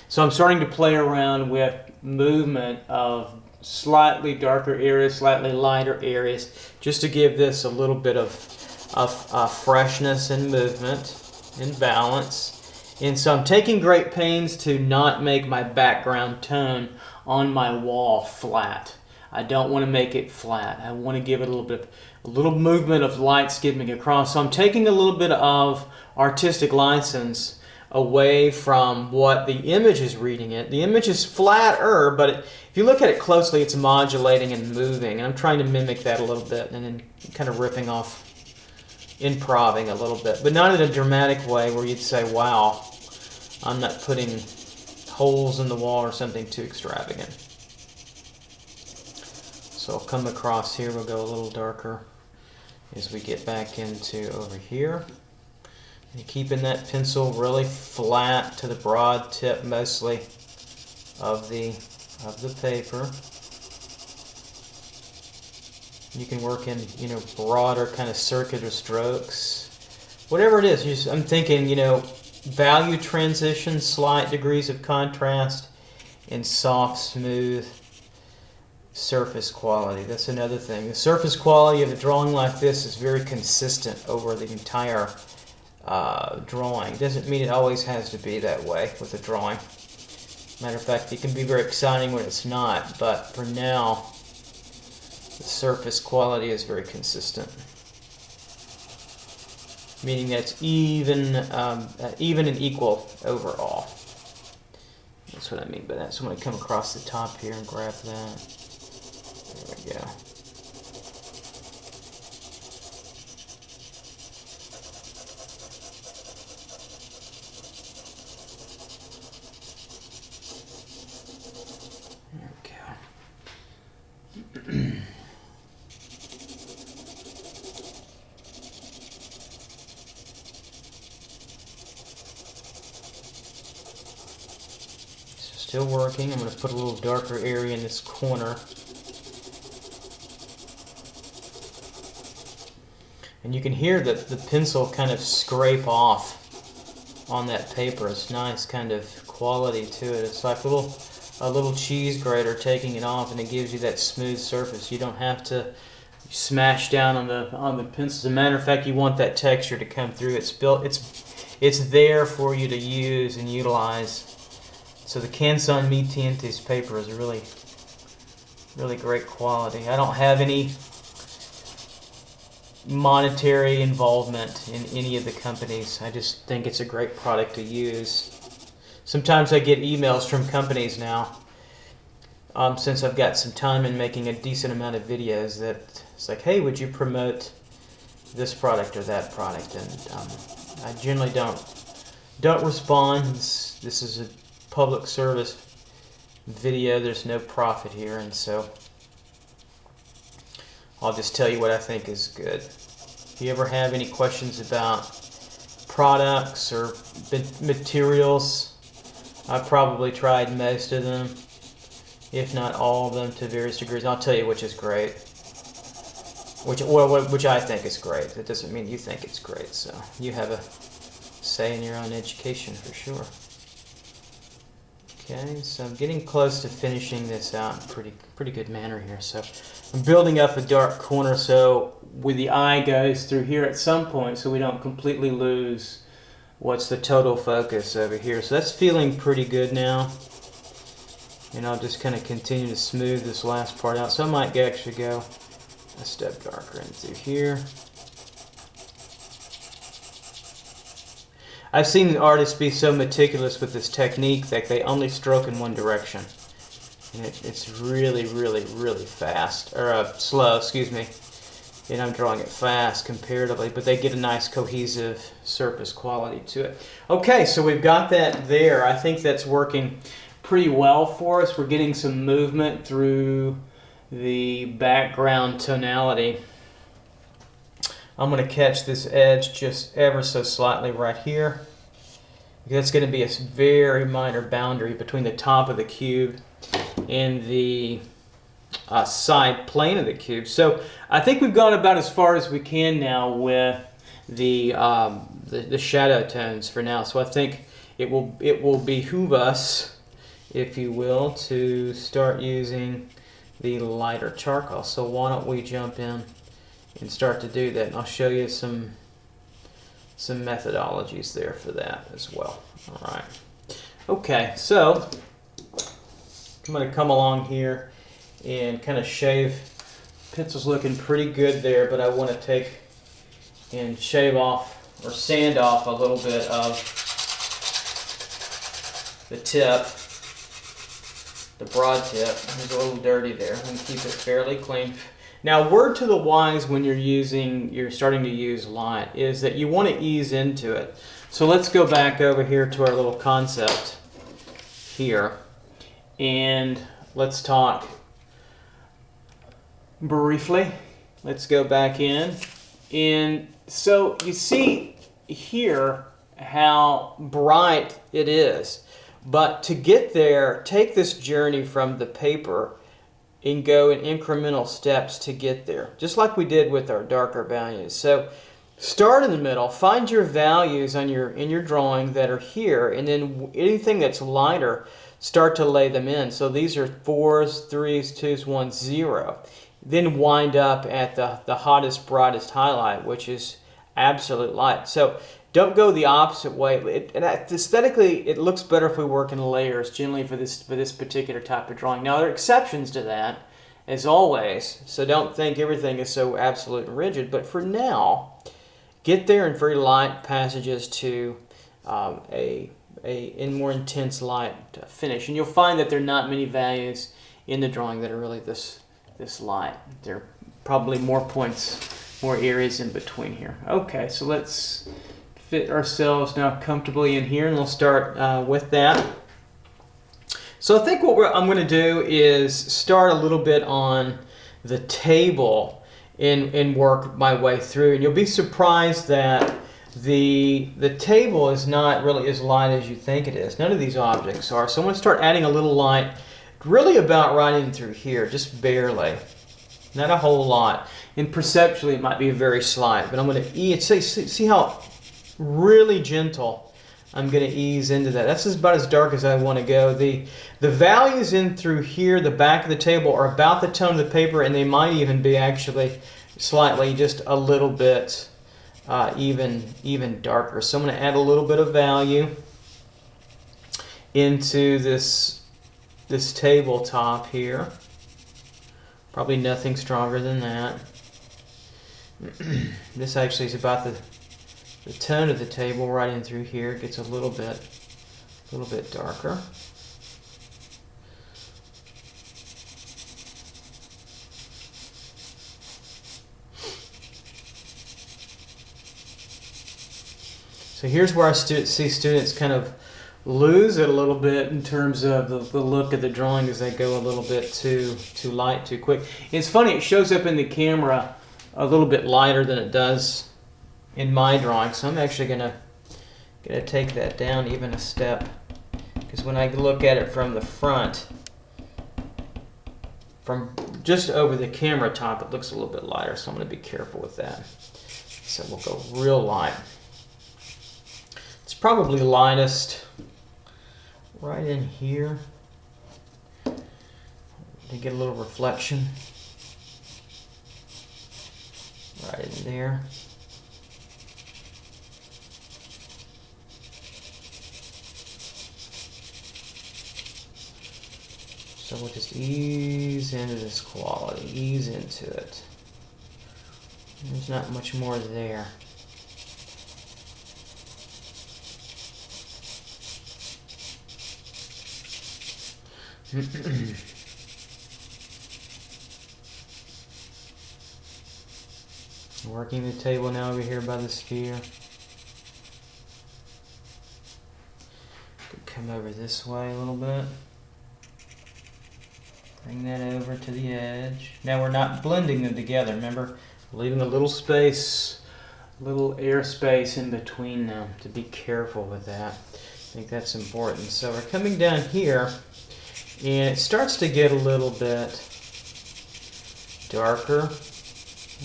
[SPEAKER 1] so I'm starting to play around with movement of slightly darker areas, slightly lighter areas, just to give this a little bit of freshness and movement and balance. And so I'm taking great pains to not make my background tone on my wall flat. I don't want to make it flat. I want to give it a little movement of light skimming across. So I'm taking a little bit of artistic license away from what the image is reading it. The image is flatter, but if you look at it closely, it's modulating and moving. And I'm trying to mimic that a little bit, and then kind of ripping off, improving a little bit, but not in a dramatic way where you'd say, wow, I'm not putting holes in the wall or something too extravagant. So I'll come across here, we'll go a little darker as we get back into over here. And keeping that pencil really flat to the broad tip mostly of the paper. You can work in, broader kind of circular strokes. Whatever it is, I'm thinking, value transition, slight degrees of contrast, and soft, smooth surface quality. That's another thing. The surface quality of a drawing like this is very consistent over the entire drawing. Doesn't mean it always has to be that way with a drawing. Matter of fact, it can be very exciting when it's not, but for now, the surface quality is very consistent. Meaning that's even and equal overall. That's what I mean by that. So I'm going to come across the top here and grab that. There we go. still working. I'm going to put a little darker area in this corner. And you can hear that the pencil kind of scrape off on that paper. It's nice kind of quality to it. It's like a little cheese grater taking it off, and it gives you that smooth surface. You don't have to smash down on the pencil. As a matter of fact, you want that texture to come through. It's there for you to use and utilize. So the Canson-Mi Teintes paper is really great quality. I don't have any monetary involvement in any of the companies. I just think it's a great product to use. Sometimes I get emails from companies now, since I've got some time in making a decent amount of videos, that it's like, hey, would you promote this product or that product? And I generally don't respond. This is a public service video. There's no profit here, and so I'll just tell you what I think is good. If you ever have any questions about products or materials, I've probably tried most of them, if not all of them, to various degrees. I'll tell you which is great, which I think is great. That doesn't mean you think it's great, so you have a say in your own education for sure. Okay, so I'm getting close to finishing this out in pretty good manner here. So I'm building up a dark corner so where the eye goes through here at some point, so we don't completely lose what's the total focus over here. So that's feeling pretty good now. And I'll just kind of continue to smooth this last part out. So I might actually go a step darker in through here. I've seen artists be so meticulous with this technique that they only stroke in one direction. And it's really fast, or slow, excuse me. And I'm drawing it fast comparatively, but they get a nice cohesive surface quality to it. Okay, so we've got that there. I think that's working pretty well for us. We're getting some movement through the background tonality. I'm going to catch this edge just ever so slightly right here. That's going to be a very minor boundary between the top of the cube and the side plane of the cube. So I think we've gone about as far as we can now with the shadow tones for now. So I think it will behoove us, if you will, to start using the lighter charcoal. So why don't we jump in and start to do that, and I'll show you some methodologies there for that as well. All right. Okay, so I'm going to come along here and kind of shave. Pencil's looking pretty good there, but I want to take and shave off or sand off a little bit of the tip, the broad tip. It's a little dirty there. I'm going to keep it fairly clean. Now, word to the wise when you're starting to use light is that you want to ease into it. So let's go back over here to our little concept here, and let's talk briefly. Let's go back in, and so you see here how bright it is, but to get there, take this journey from the paper and go in incremental steps to get there, just like we did with our darker values. So start in the middle, find your values in your drawing that are here, and then anything that's lighter, start to lay them in. So these are 4s, 3s, 2s, 1s, 0. Then wind up at the hottest, brightest highlight, which is absolute light. So don't go the opposite way. Aesthetically, it looks better if we work in layers, generally for this particular type of drawing. Now, there are exceptions to that, as always, so don't think everything is so absolute and rigid. But for now, get there in very light passages to a more intense light finish. And you'll find that there are not many values in the drawing that are really this light. There are probably more points, more areas in between here. Okay, so let's fit ourselves now comfortably in here, and we'll start with that. So I think what I'm going to do is start a little bit on the table and work my way through. And you'll be surprised that the table is not really as light as you think it is. None of these objects are. So I'm going to start adding a little light, really about right in through here, just barely. Not a whole lot. And perceptually it might be very slight, but I'm going to see how really gentle I'm going to ease into that. That's about as dark as I want to go. The values in through here, the back of the table, are about the tone of the paper, and they might even be actually slightly just a little bit even darker. So I'm going to add a little bit of value into this tabletop here. Probably nothing stronger than that. This actually is about the tone of the table right in through here. It gets a little bit darker. So here's where I see students kind of lose it a little bit in terms of the look of the drawing as they go a little bit too light, too quick. It's funny, it shows up in the camera a little bit lighter than it does in my drawing. So I'm actually gonna take that down even a step, because when I look at it from the front, from just over the camera top, it looks a little bit lighter. So I'm gonna be careful with that. So we'll go real light. It's probably lightest right in here to get a little reflection right in there. So we'll just ease into this quality, ease into it. There's not much more there. Working the table now over here by the sphere. Could come over this way a little bit. Bring that over to the edge. Now we're not blending them together, remember? We're leaving a little space, a little air space in between them, to be careful with that. I think that's important. So we're coming down here, and it starts to get a little bit darker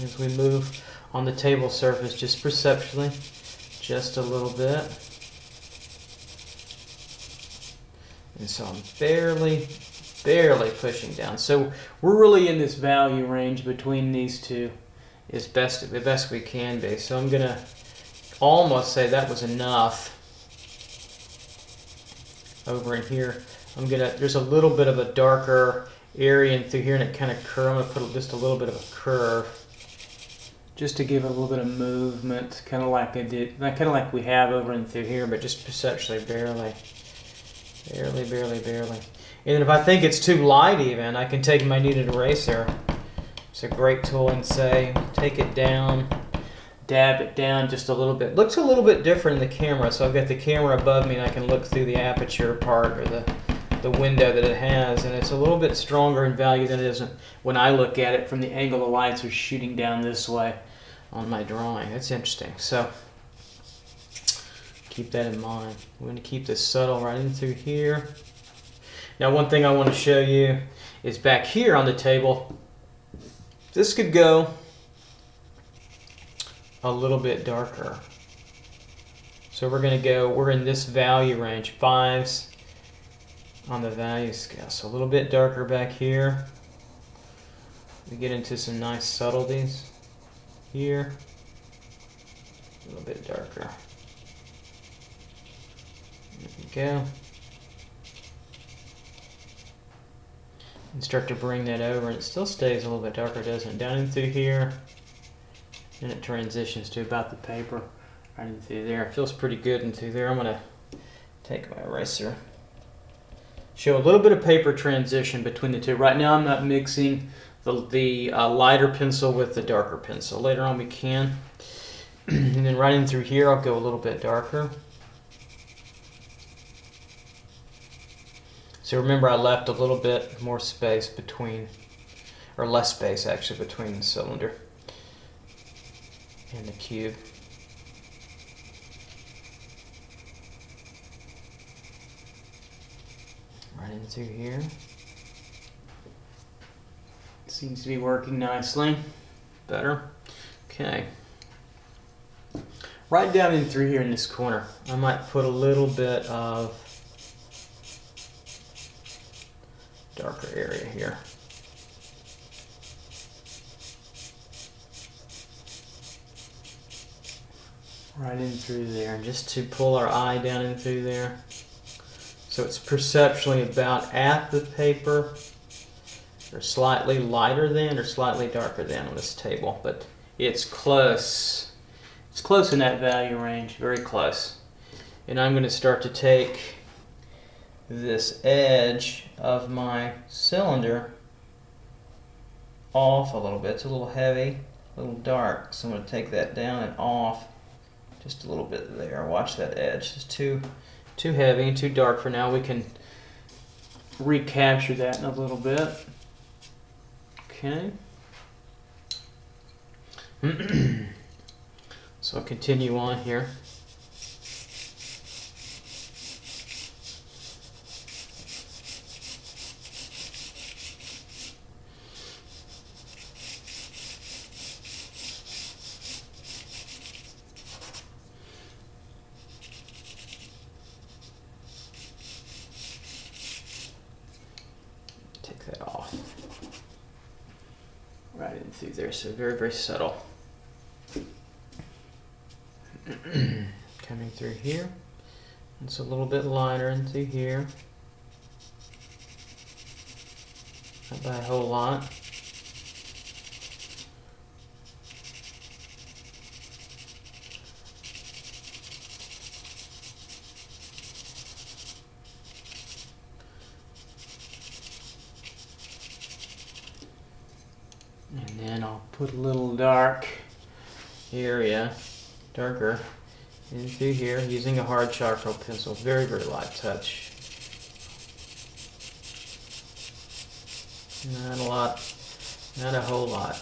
[SPEAKER 1] as we move on the table surface, just perceptually, just a little bit. And so I'm barely pushing down. So we're really in this value range between these two as best we can be. So I'm gonna almost say that was enough. Over in here, there's a little bit of a darker area in through here, and it kind of curves. I'm gonna put just a little bit of a curve, just to give it a little bit of movement, kind of like I did, kind of like we have over in through here, but just perceptually barely. And then if I think it's too light even, I can take my kneaded eraser. It's a great tool, and say, take it down, dab it down just a little bit. Looks a little bit different in the camera, so I've got the camera above me and I can look through the aperture part, or the window that it has, and it's a little bit stronger in value than it is when I look at it from the angle the lights are shooting down this way on my drawing. That's interesting. So keep that in mind. We're going to keep this subtle right in through here. Now one thing I want to show you is back here on the table. This could go a little bit darker. So we're in this value range, 5s on the value scale. So a little bit darker back here. We get into some nice subtleties here. A little bit darker. There we go. And start to bring that over, and it still stays a little bit darker, doesn't it? Down in through here, and it transitions to about the paper right in through there. It feels pretty good in through there. I'm gonna take my eraser. Show a little bit of paper transition between the two. Right now I'm not mixing the lighter pencil with the darker pencil. Later on we can. And then right in through here I'll go a little bit darker. So remember, I left a little bit more space between, or less space actually, between the cylinder and the cube. Right in through here. Seems to be working nicely. Better. Okay. Right down in through here in this corner, I might put a little bit of darker area here. Right in through there, just to pull our eye down in through there. So it's perceptually about at the paper, or slightly lighter than, or slightly darker than on this table, but it's close. It's close in that value range, very close. And I'm going to start to take this edge of my cylinder off a little bit. It's a little heavy, a little dark, so I'm going to take that down and off just a little bit there. Watch that edge. It's too heavy and too dark for now. We can recapture that in a little bit. Okay. So I'll continue on here. Take that off. Right in through there, so very, very subtle. Coming through here. It's a little bit lighter into here. Not by a whole lot. And then I'll put a little dark area, darker, into here using a hard charcoal pencil. Very, very light touch. Not a lot, not a whole lot.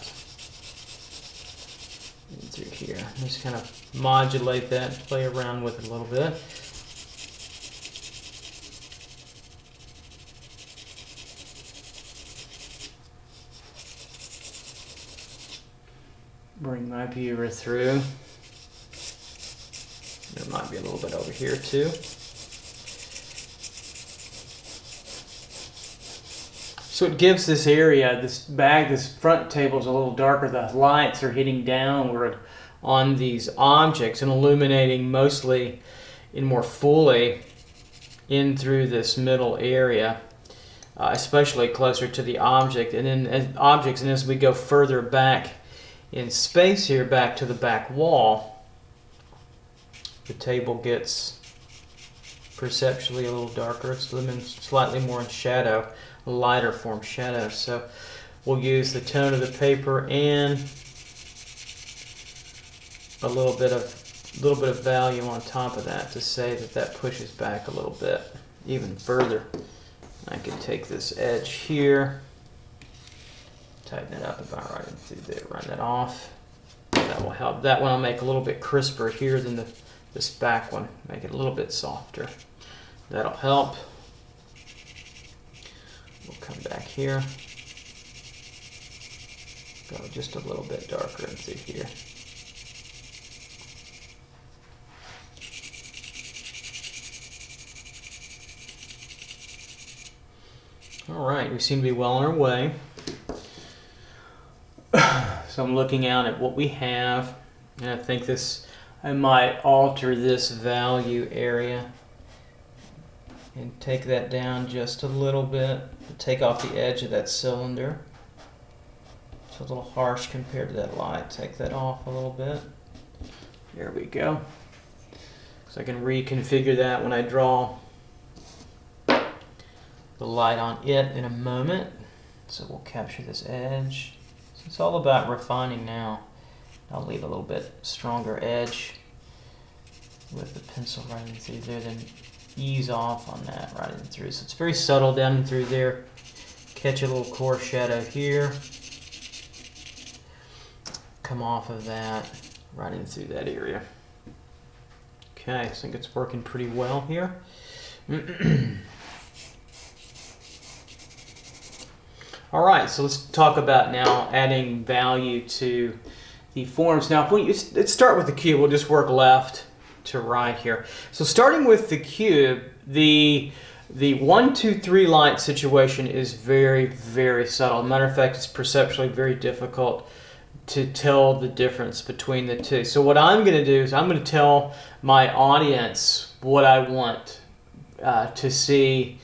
[SPEAKER 1] Into here. Just kind of modulate that, play around with it a little bit. Bring my viewer through. There might be a little bit over here too. So it gives this area, this bag, this front table is a little darker. The lights are hitting downward on these objects and illuminating mostly and more fully in through this middle area, especially closer to the object. And then as we go further back in space here, back to the back wall, the table gets perceptually a little darker. It's slightly more in shadow, a lighter form shadow. So we'll use the tone of the paper and a little bit of value on top of that to say that pushes back a little bit even further. I can take this edge here, tighten it up about right into there, run that off. That will help. That one I'll make a little bit crisper here than this back one. Make it a little bit softer. That'll help. We'll come back here. Go just a little bit darker into here. All right, we seem to be well on our way. So I'm looking out at what we have, and I think I might alter this value area and take that down just a little bit to take off the edge of that cylinder. It's a little harsh compared to that light. Take that off a little bit. There we go. So I can reconfigure that when I draw the light on it in a moment. So we'll capture this edge. So it's all about refining now. I'll leave a little bit stronger edge with the pencil right in through there, then ease off on that right in through. So it's very subtle down and through there. Catch a little core shadow here. Come off of that right in through that area. Okay, I think it's working pretty well here. All right, so let's talk about now adding value to the forms. Now, let's start with the cube. We'll just work left to right here. So starting with the cube, the 1, 2, 3 light situation is very, very subtle. Matter of fact, it's perceptually very difficult to tell the difference between the two. So what I'm going to do is I'm going to tell my audience what I want to see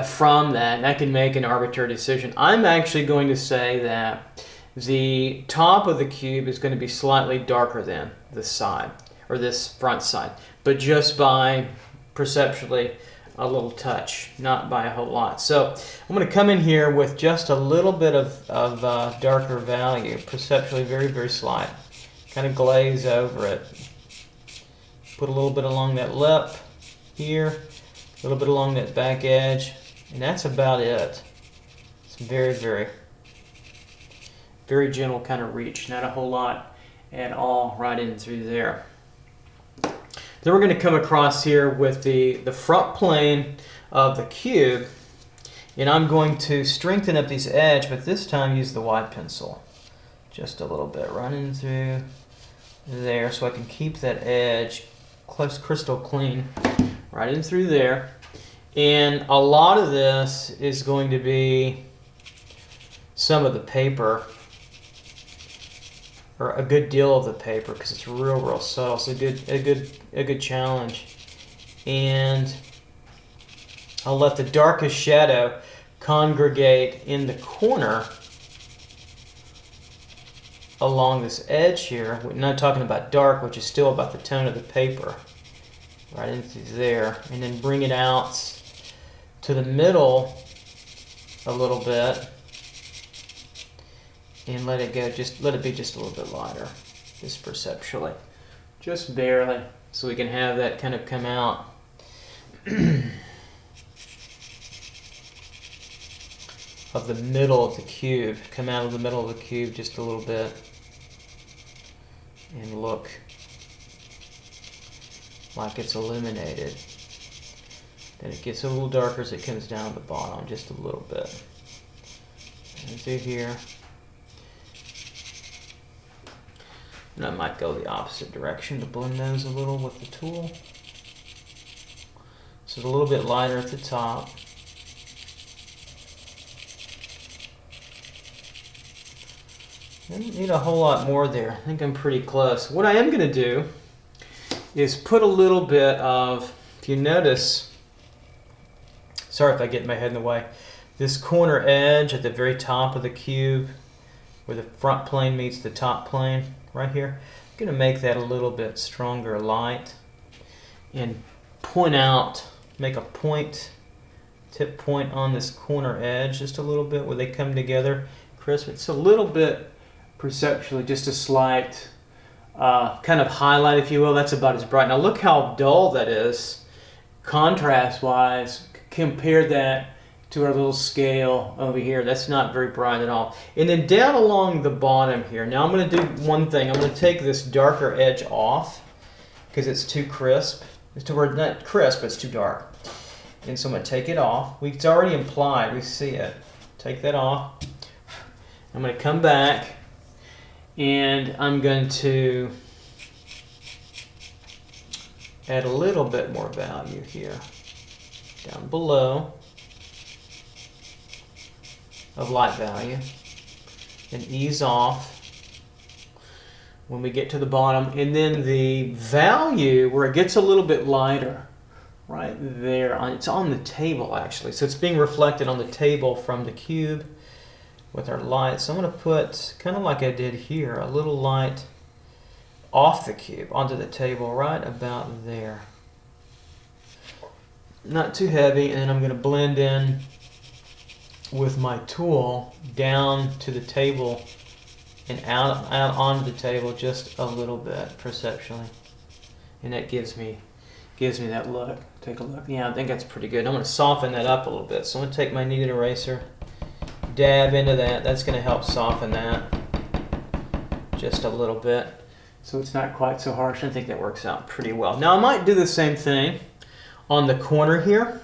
[SPEAKER 1] from that, and I can make an arbitrary decision. I'm actually going to say that the top of the cube is going to be slightly darker than this side, or this front side, but just by perceptually a little touch, not by a whole lot. So I'm going to come in here with just a little bit of darker value, perceptually very, very slight. Kind of glaze over it. Put a little bit along that lip here, a little bit along that back edge, and that's about it. It's very, very, very gentle kind of reach, not a whole lot at all right in through there. Then we're going to come across here with the front plane of the cube, and I'm going to strengthen up this edge, but this time use the wide pencil. Just a little bit, running through there so I can keep that edge close, crystal clean, right in through there. And a lot of this is going to be some of the paper, or a good deal of the paper, because it's real subtle. So a good challenge. And I'll let the darkest shadow congregate in the corner along this edge here. We're not talking about dark, which is still about the tone of the paper, right into there, and then bring it out to the middle a little bit. And let it go, just let it be just a little bit lighter, just perceptually, just barely, so we can have that kind of come out. Of the middle of the cube, come out of the middle of the cube just a little bit, and look like it's illuminated. Then it gets a little darker as it comes down at the bottom, just a little bit. And through here. And I might go the opposite direction to blend those a little with the tool. So it's a little bit lighter at the top. I don't need a whole lot more there. I think I'm pretty close. What I am going to do is put a little bit of, if you notice, sorry if I get my head in the way, this corner edge at the very top of the cube, where the front plane meets the top plane, right here. I'm going to make that a little bit stronger light and point out, make a point, tip point on this corner edge just a little bit where they come together crisp. It's a little bit perceptually, just a slight kind of highlight, if you will. That's about as bright. Now look how dull that is contrast wise. Compare that to our little scale over here. That's not very bright at all. And then down along the bottom here, now I'm going to do one thing. I'm going to take this darker edge off because it's too crisp. It's not crisp, but it's too dark. And so I'm going to take it off. It's already implied. We see it. Take that off. I'm going to come back and I'm going to add a little bit more value here down below of light value, and ease off when we get to the bottom, and then the value where it gets a little bit lighter right there, it's on the table actually, so it's being reflected on the table from the cube with our light. So I'm going to put, kind of like I did here, a little light off the cube onto the table right about there, not too heavy, and then I'm going to blend in with my tool down to the table and out onto the table just a little bit perceptually, and that gives me that look. Take a look. Yeah, I think that's pretty good. I'm going to soften that up a little bit. So I'm going to take my kneaded eraser, dab into that. That's going to help soften that just a little bit, so it's not quite so harsh. I think that works out pretty well. Now I might do the same thing on the corner here.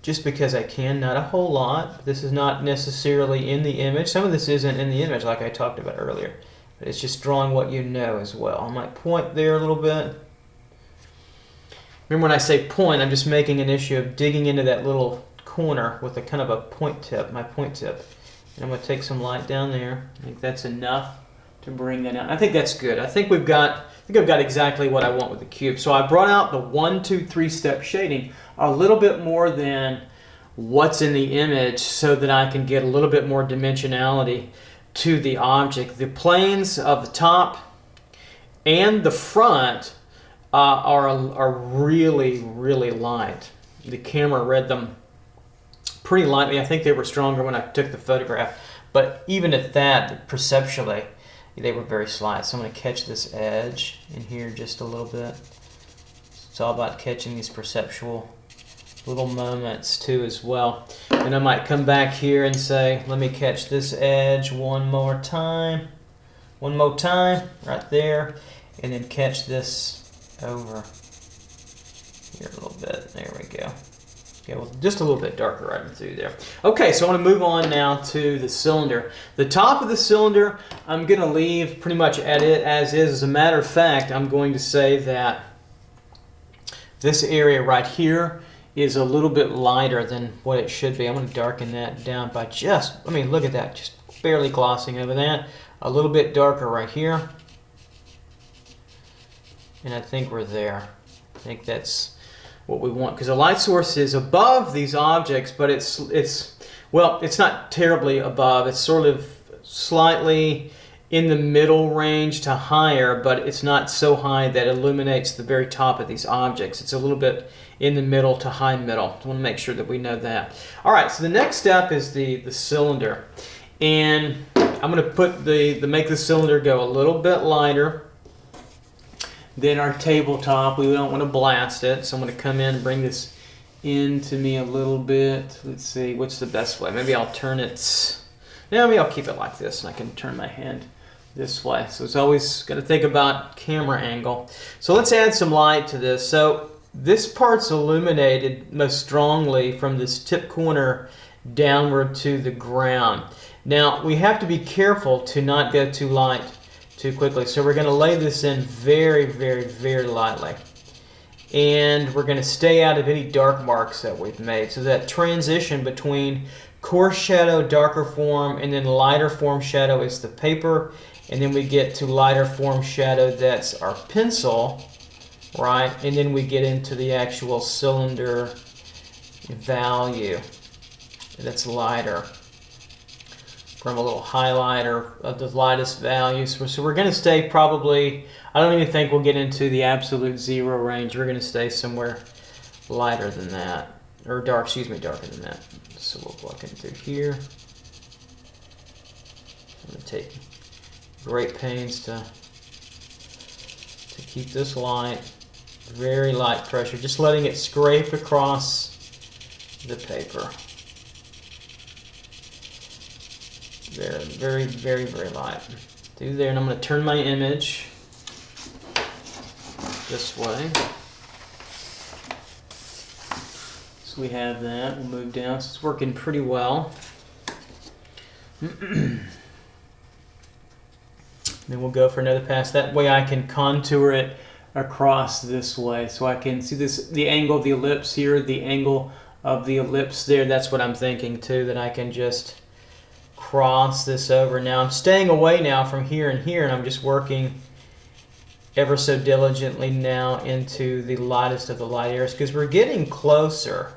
[SPEAKER 1] just because I can, not a whole lot. This is not necessarily in the image. Some of this isn't in the image like I talked about earlier. But it's just drawing what you know as well. I might point there a little bit. Remember when I say point, I'm just making an issue of digging into that little corner with a kind of a point tip, my point tip. And I'm going to take some light down there. I think that's enough to bring that out. I think that's good. I think I've got exactly what I want with the cube. So I brought out the 1, 2, 3 step shading a little bit more than what's in the image so that I can get a little bit more dimensionality to the object. The planes of the top and the front are really, really light. The camera read them pretty lightly. I think they were stronger when I took the photograph, but even at that, perceptually, they were very slight. So I'm going to catch this edge in here just a little bit. It's all about catching these perceptual little moments too as well. And I might come back here and say, let me catch this edge one more time, right there, and then catch this over here a little bit. There we go. Okay, well, just a little bit darker right through there. Okay, so I want to move on now to the cylinder. The top of the cylinder, I'm going to leave pretty much at it as is. As a matter of fact, I'm going to say that this area right here is a little bit lighter than what it should be. I'm going to darken that down by just, I mean, look at that, just barely glossing over that. A little bit darker right here. And I think we're there. I think that's what we want, because the light source is above these objects, but it's not terribly above. It's sort of slightly in the middle range to higher, but it's not so high that it illuminates the very top of these objects. It's a little bit in the middle to high middle. I want to make sure that we know that. All right, so the next step is the cylinder, and I'm going to put make the cylinder go a little bit lighter than our tabletop. We don't want to blast it, so I'm going to come in and bring this into me a little bit. Let's see, what's the best way? Maybe I'll turn it, maybe I'll keep it like this, and I can turn my hand this way. So it's always got to think about camera angle. So let's add some light to this. So this part's illuminated most strongly from this tip corner downward to the ground. Now we have to be careful to not go too light too quickly. So we're going to lay this in very, very, very lightly. And we're going to stay out of any dark marks that we've made. So that transition between coarse shadow, darker form, and then lighter form shadow is the paper. And then we get to lighter form shadow, that's our pencil, right? And then we get into the actual cylinder value that's lighter, from a little highlighter of the lightest values. So we're going to stay probably, I don't even think we'll get into the absolute 0 range. We're going to stay somewhere lighter than that, or darker than that. So we'll block in through here. I'm going to take great pains to keep this light, very light pressure, just letting it scrape across the paper. Very, very, very, very light. Through there, and I'm going to turn my image this way. So we have that. We'll move down. So it's working pretty well. Then we'll go for another pass. That way I can contour it across this way. So I can see this, the angle of the ellipse here, the angle of the ellipse there. That's what I'm thinking too, that I can just cross this over. Now I'm staying away now from here and here, and I'm just working ever so diligently now into the lightest of the light areas, because we're getting closer.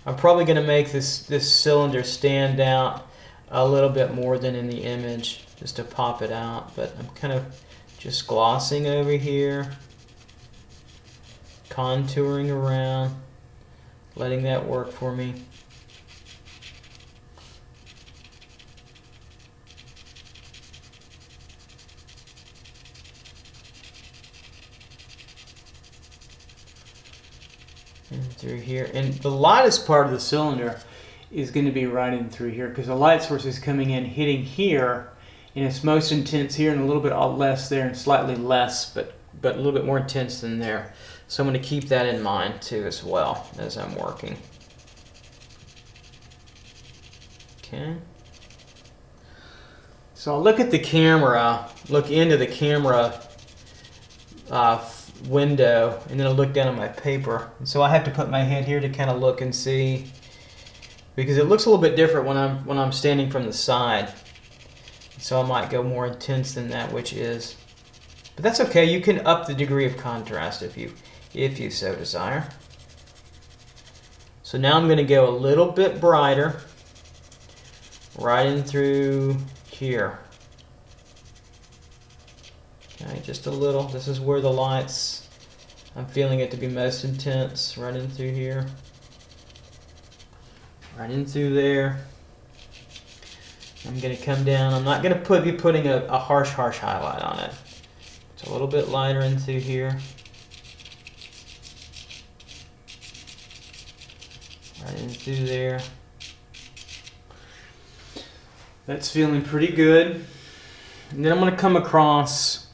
[SPEAKER 1] I'm probably going to make this cylinder stand out a little bit more than in the image, just to pop it out. But I'm kind of just glossing over here, contouring around, letting that work for me. And through here, and the lightest part of the cylinder is going to be right in through here, because the light source is coming in, hitting here, and it's most intense here, and a little bit less there, and slightly less, but a little bit more intense than there. So I'm going to keep that in mind too as well as I'm working. Okay. So I'll look at the camera, look into the camera window, and then I'll look down at my paper. And so I have to put my head here to kind of look and see, because it looks a little bit different when I'm standing from the side. So I might go more intense than that, which is, but that's okay. You can up the degree of contrast if you so desire. So now I'm going to go a little bit brighter, right in through here. Okay, just a little. This is where the lights, I'm feeling it to be most intense, right in through here. Right in through there. I'm going to come down. I'm not going to be putting a harsh highlight on it. It's a little bit lighter in through here. Right in through there. That's feeling pretty good. And then I'm going to come across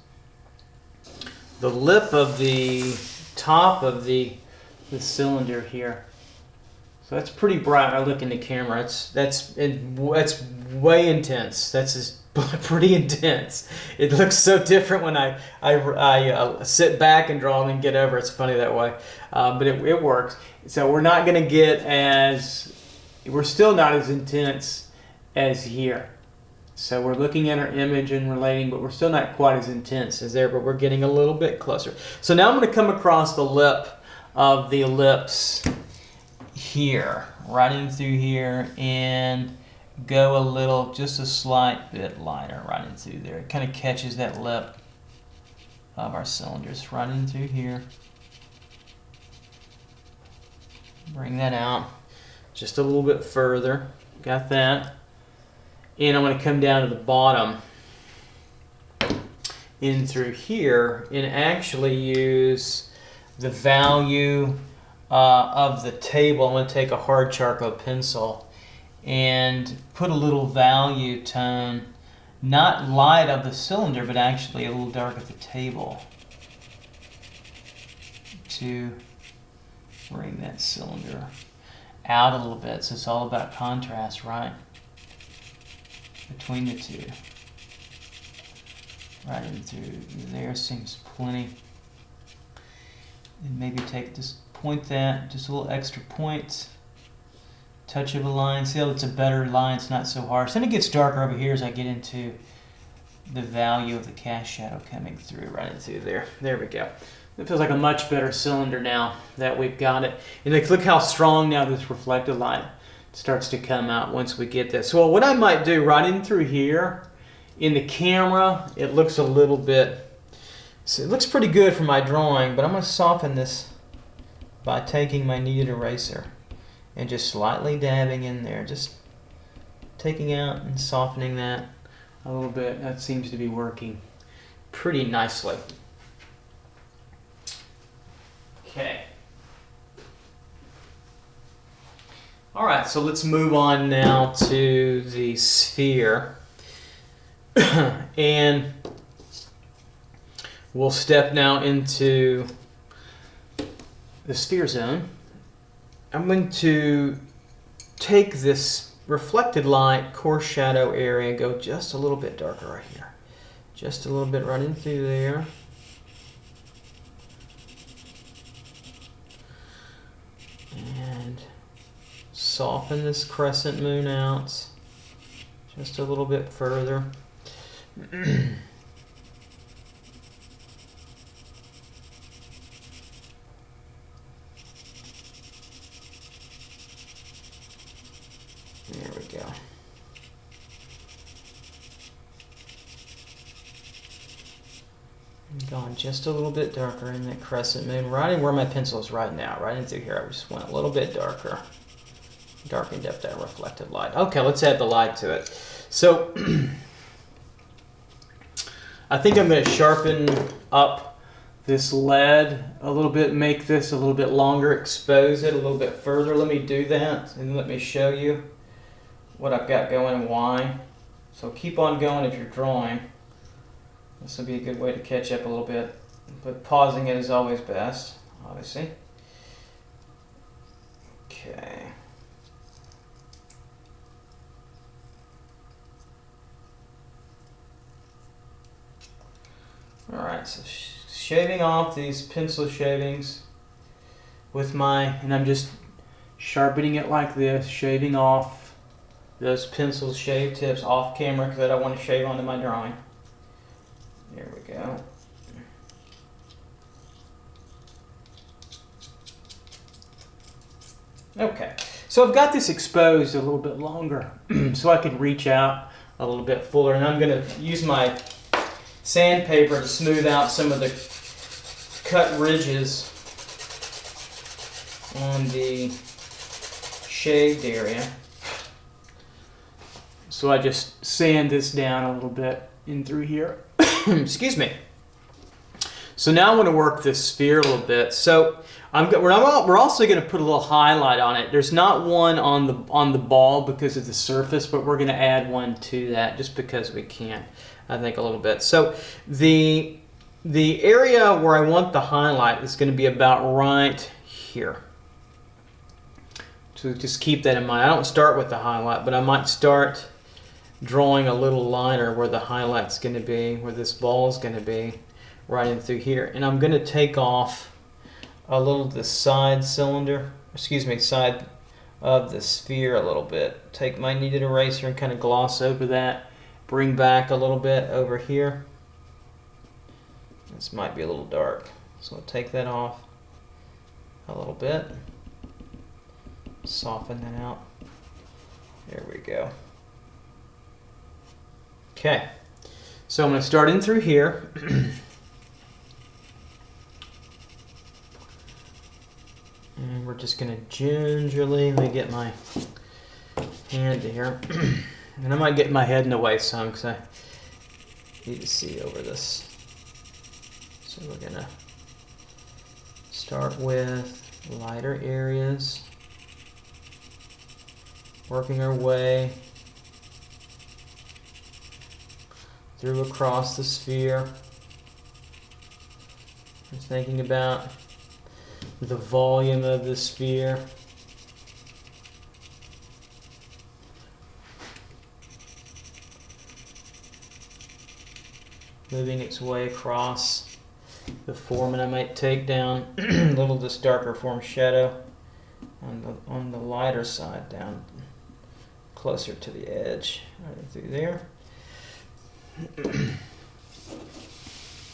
[SPEAKER 1] the lip of the top of the cylinder here. So that's pretty bright. I look in the camera. That's way intense. That's just pretty intense. It looks so different when I sit back and draw and then get over. It's funny that way, but it works. So we're not going to get we're still not as intense as here. So we're looking at our image and relating, but we're still not quite as intense as there, but we're getting a little bit closer. So now I'm going to come across the lip of the ellipse here, right in through here, and go a little, just a slight bit lighter right in through there. It kind of catches that lip of our cylinders right in through here. Bring that out just a little bit further. Got that. And I'm going to come down to the bottom in through here and actually use the value of the table. I'm going to take a hard charcoal pencil and put a little value tone, not light of the cylinder, but actually a little dark of the table, to bring that cylinder out a little bit. So it's all about contrast, right? Between the two. Right in through there seems plenty. And maybe point that, just a little extra point. Touch of a line. See how it's a better line, it's not so harsh. Then it gets darker over here as I get into the value of the cast shadow coming through, right in through there. There we go. It feels like a much better cylinder now that we've got it. And look how strong now this reflected light starts to come out once we get this. So what I might do right in through here, in the camera, it looks a little bit, so it looks pretty good for my drawing, but I'm going to soften this by taking my kneaded eraser and just slightly dabbing in there, just taking out and softening that a little bit. That seems to be working pretty nicely. Okay. All right, so let's move on now to the sphere. And we'll step now into the sphere zone. I'm going to take this reflected light coarse shadow area, go just a little bit darker right here. Just a little bit right in through there. And soften this crescent moon out just a little bit further. There we go. Going just a little bit darker in that crescent moon, right in where my pencil is right now, right into here. I just went a little bit darker. Darkened up that reflected light. Okay, let's add the light to it. So I think I'm going to sharpen up this lead a little bit, make this a little bit longer, expose it a little bit further. Let me do that and let me show you what I've got going and why. So keep on going if you're drawing. This will be a good way to catch up a little bit, but pausing it is always best, obviously. Okay. Alright, so shaving off these pencil shavings with and I'm just sharpening it like this, shaving off those pencil shave tips off camera because I don't want to shave onto my drawing. There we go. Okay, so I've got this exposed a little bit longer so I can reach out a little bit fuller, and I'm going to use my sandpaper to smooth out some of the cut ridges on the shaved area. So I just sand this down a little bit in through here. Excuse me. So now I'm going to work this sphere a little bit. So we're also going to put a little highlight on it. There's not one on the ball because of the surface, but we're going to add one to that just because we can, I think, a little bit. So the area where I want the highlight is going to be about right here. So just keep that in mind. I don't start with the highlight, but I might start drawing a little liner where the highlight's going to be, where this ball is going to be, right in through here. And I'm going to take off a little of the side side of the sphere a little bit. Take my kneaded eraser and kind of gloss over that. Bring back a little bit over here. This might be a little dark, so I'll take that off a little bit. Soften that out. There we go. Okay, so I'm going to start in through here. And we're just going to gingerly, let me get my hand here. And I might get my head in the way some because I need to see over this. So we're going to start with lighter areas, working our way through across the sphere. Just thinking about the volume of the sphere. Moving its way across the form, and I might take down a little of this darker form shadow on the lighter side down closer to the edge, right through there.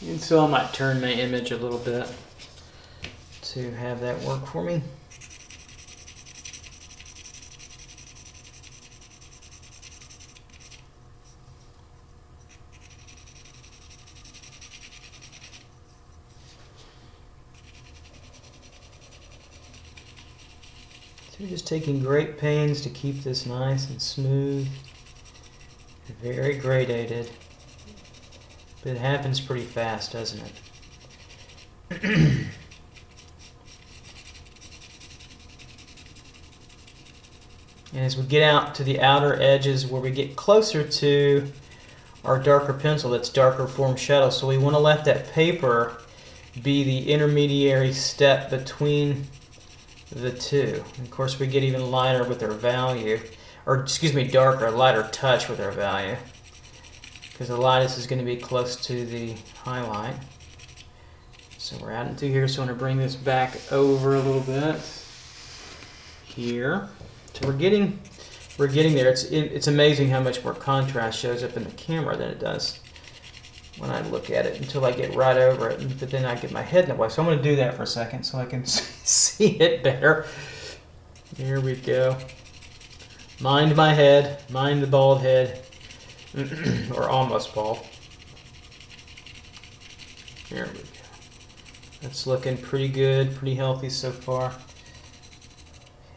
[SPEAKER 1] And so I might turn my image a little bit to have that work for me. So we're just taking great pains to keep this nice and smooth, very gradated. But it happens pretty fast, doesn't it? And as we get out to the outer edges where we get closer to our darker pencil, that's darker form shadow, so we want to let that paper be the intermediary step between the two. And of course we get even lighter with our value, or excuse me, darker, lighter touch with our value, because the lightest is going to be close to the highlight. So we're out into here, so I'm going to bring this back over a little bit here. So we're getting there. It's amazing how much more contrast shows up in the camera than it does when I look at it until I get right over it. But then I get my head in the way. So I'm going to do that for a second so I can see it better. There we go. Mind my head. Mind the bald head. Or almost bald. There we go. That's looking pretty good, pretty healthy so far.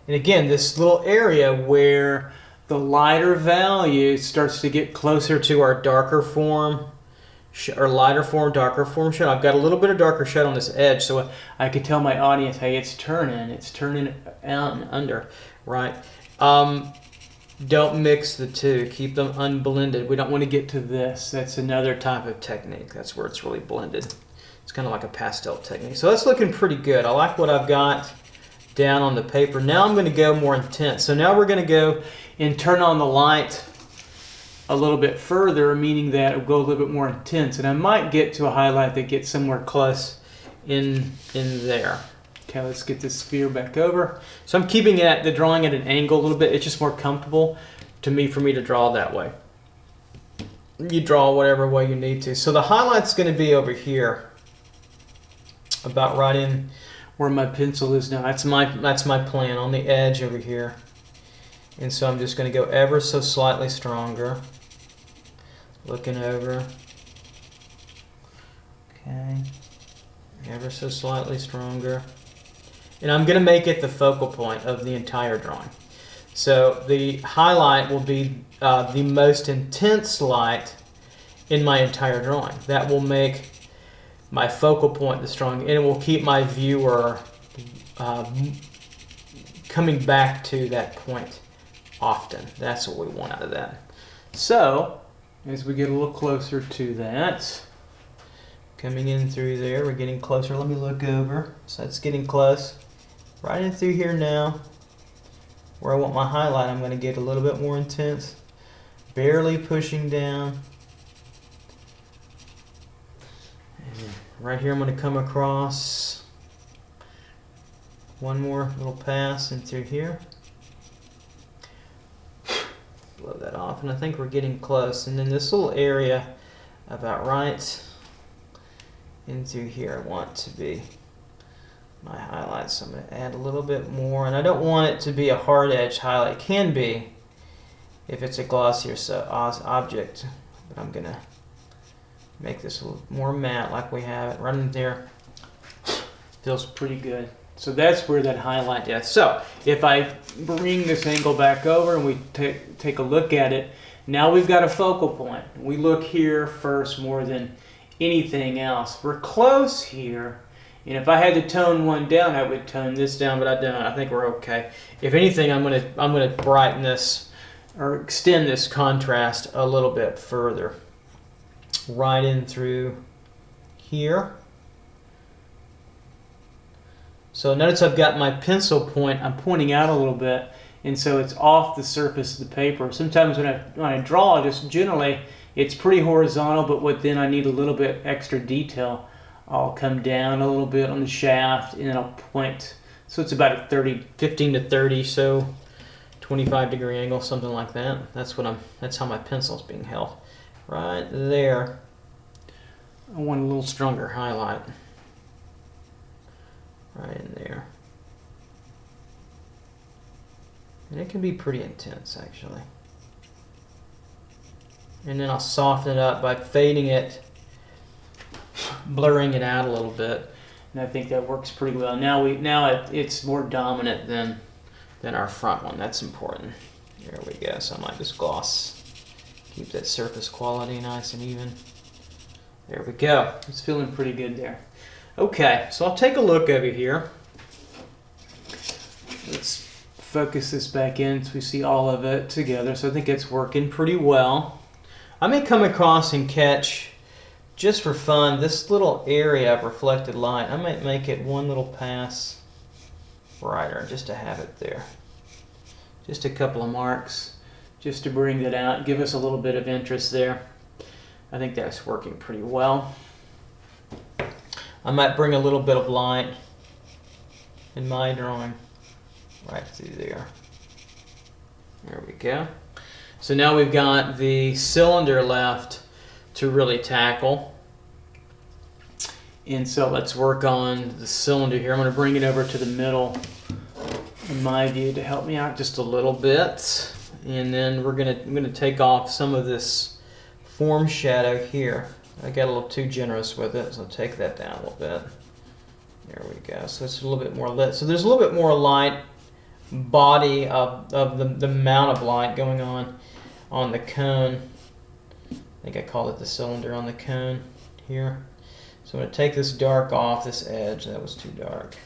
[SPEAKER 1] And again, this little area where the lighter value starts to get closer to our darker form, or lighter form, darker form shadow. I've got a little bit of darker shadow on this edge, so I can tell my audience, hey, it's turning out and under, right? Don't mix the two. Keep them unblended. We don't want to get to this. That's another type of technique. That's where it's really blended. It's kind of like a pastel technique. So that's looking pretty good. I like what I've got down on the paper. Now I'm going to go more intense. So now we're going to go and turn on the light a little bit further, meaning that it will go a little bit more intense. And I might get to a highlight that gets somewhere close in there. Okay, let's get this sphere back over. So I'm keeping the drawing at an angle a little bit. It's just more comfortable for me to draw that way. You draw whatever way you need to. So the highlight's going to be over here, about right in where my pencil is now. That's my plan, on the edge over here. And so I'm just going to go ever so slightly stronger. Looking over. Okay. Ever so slightly stronger. And I'm going to make it the focal point of the entire drawing. So the highlight will be the most intense light in my entire drawing. That will make my focal point the strong, and it will keep my viewer coming back to that point often. That's what we want out of that. So as we get a little closer to that, coming in through there, we're getting closer. Let me look over. So it's getting close. Right in through here now, where I want my highlight, I'm going to get a little bit more intense. Barely pushing down. And right here I'm going to come across one more little pass in through here. Blow that off, and I think we're getting close. And then this little area about right in through here I want to be my highlight. So I'm going to add a little bit more, and I don't want it to be a hard edge highlight. It can be if it's a glossier object, but I'm going to make this a little more matte like we have it right in there. Feels pretty good. So that's where that highlight is. So if I bring this angle back over and we take a look at it, now we've got a focal point. We look here first more than anything else. We're close here, and if I had to tone one down, I would tone this down, but I don't. I think we're okay. If anything, I'm gonna brighten this or extend this contrast a little bit further. Right in through here. So notice I've got my pencil point, I'm pointing out a little bit, and so it's off the surface of the paper. Sometimes when I draw, just generally, it's pretty horizontal, but then I need a little bit extra detail. I'll come down a little bit on the shaft, and then I'll point. So it's about a 15 to 30, so 25-degree angle, something like that. That's how my pencil's being held. Right there. I want a little stronger highlight. Right in there. And it can be pretty intense, actually. And then I'll soften it up by fading it, blurring it out a little bit. And I think that works pretty well. Now it's more dominant than our front one. That's important. There we go. So I might just gloss, keep that surface quality nice and even. There we go. It's feeling pretty good there. Okay, so I'll take a look over here. Let's focus this back in so we see all of it together. So I think it's working pretty well. I may come across and catch, just for fun, this little area of reflected light. I might make it one little pass brighter just to have it there. Just a couple of marks just to bring that out, give us a little bit of interest there. I think that's working pretty well. I might bring a little bit of light in my drawing right through there. There we go. So now we've got the cylinder left to really tackle. And so let's work on the cylinder here. I'm going to bring it over to the middle in my view to help me out just a little bit. And then I'm going to take off some of this form shadow here. I got a little too generous with it, so I'll take that down a little bit. There we go. So it's a little bit more lit. So there's a little bit more light body of the amount of light going on the cone. I think I called it the cylinder on the cone here. So I'm going to take this dark off, this edge. That was too dark.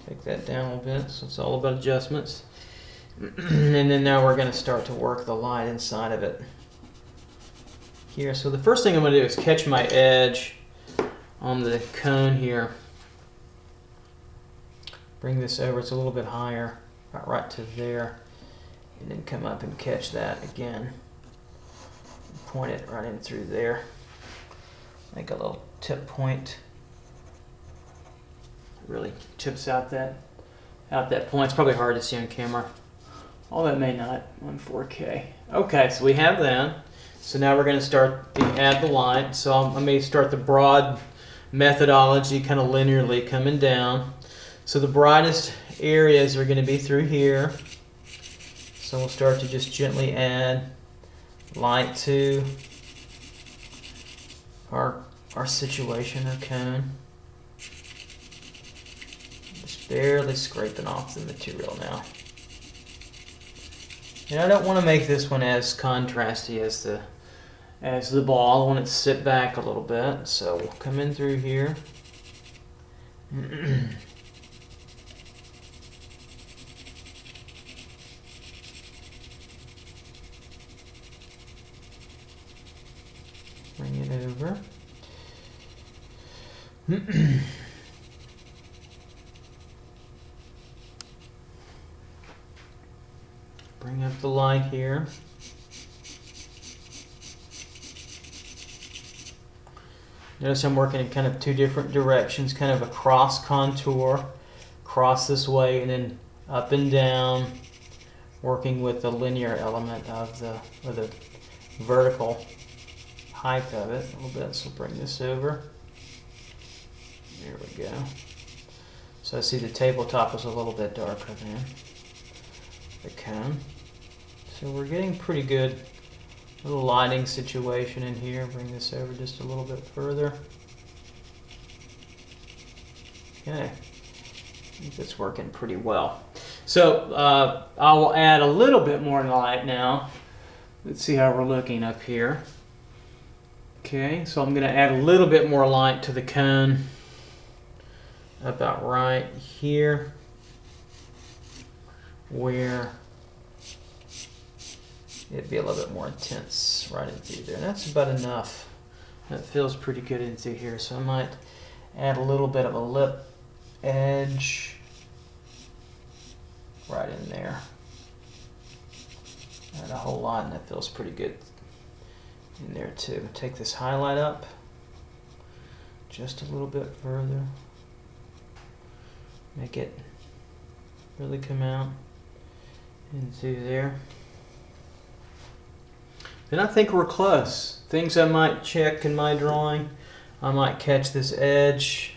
[SPEAKER 1] Take that down a little bit. So it's all about adjustments. And then now we're going to start to work the light inside of it here. So the first thing I'm going to do is catch my edge on the cone here. Bring this over, it's a little bit higher, right to there, and then come up and catch that again. point it right in through there. Make a little tip point. Really chips out that point. It's probably hard to see on camera. Oh, that may not on 4K. Okay, so we have that. So now we're going to start to add the light. So I may start the broad methodology, kind of linearly coming down. So the brightest areas are going to be through here. So we'll start to just gently add light to our situation, our cone. Just barely scraping off the material now. And I don't want to make this one as contrasty as the ball. I want it to sit back a little bit. So we'll come in through here. Bring it over. Bring up the light here. Notice I'm working in kind of two different directions, kind of a cross contour, cross this way and then up and down, working with the linear element of the vertical height of it a little bit. So bring this over. There we go. So I see the tabletop is a little bit darker than the cone. So we're getting pretty good little lighting situation in here. Bring this over just a little bit further. Okay. I think that's working pretty well. So I will add a little bit more light now. Let's see how we're looking up here. Okay, so I'm going to add a little bit more light to the cone, about right here, where it'd be a little bit more intense right in through there. And that's about enough. That feels pretty good in through here. So I might add a little bit of a lip edge right in there. Add a whole lot, and that feels pretty good in there too. Take this highlight up just a little bit further. Make it really come out into there. Then I think we're close. Things I might check in my drawing. I might catch this edge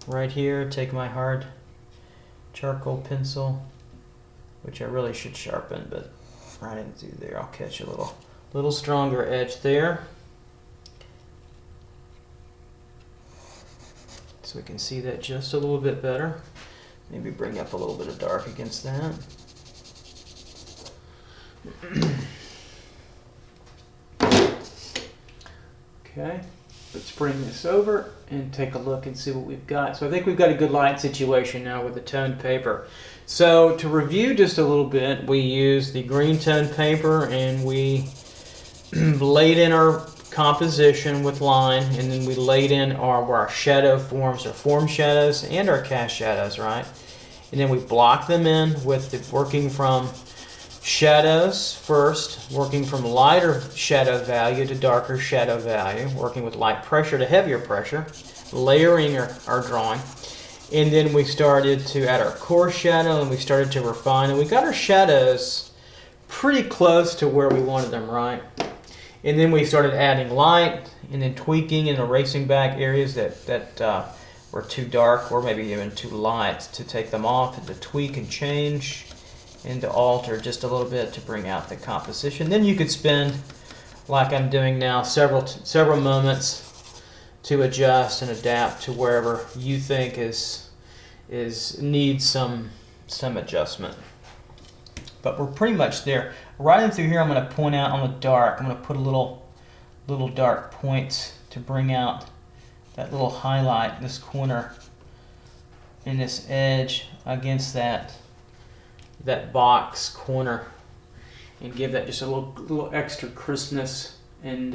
[SPEAKER 1] right here. Take my hard charcoal pencil, which I really should sharpen, but right in through there. I'll catch a little stronger edge there. So we can see that just a little bit better. Maybe bring up a little bit of dark against that. Okay, let's bring this over and take a look and see what we've got. So I think we've got a good light situation now with the toned paper. So to review just a little bit, we used the green toned paper and we laid in our composition with line, and then we laid in our shadow forms, our form shadows and our cast shadows, right? And then we blocked them in with the working from shadows first, working from lighter shadow value to darker shadow value, working with light pressure to heavier pressure, layering our drawing. And then we started to add our core shadow, and we started to refine, and we got our shadows pretty close to where we wanted them, right? And then we started adding light and then tweaking and erasing back areas that were too dark or maybe even too light, to take them off and to tweak and change and to alter just a little bit to bring out the composition. Then you could spend, like I'm doing now, several moments to adjust and adapt to wherever you think needs some adjustment. But we're pretty much there. Right in through here, I'm going to point out on the dark. I'm going to put a little dark points to bring out that little highlight, this corner and this edge against that box corner, and give that just a little extra crispness and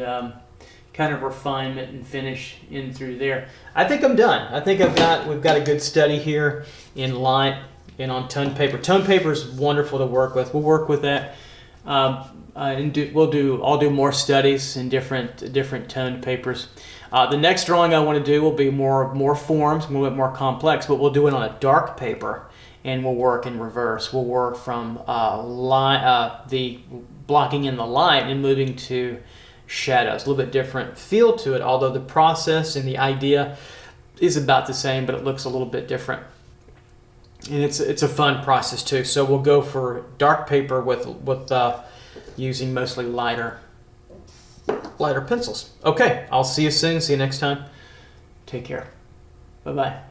[SPEAKER 1] kind of refinement and finish in through there. I think I'm done. I think we've got a good study here in light and on toned paper. Toned paper is wonderful to work with. We'll work with that I'll do more studies in different toned papers. The next drawing I want to do will be more forms, a little bit more complex, but we'll do it on a dark paper, and we'll work in reverse. We'll work from the blocking in the light and moving to shadows. A little bit different feel to it, although the process and the idea is about the same, but it looks a little bit different. And it's a fun process too. So we'll go for dark paper with using mostly lighter pencils. Okay, I'll see you soon. See you next time. Take care. Bye-bye.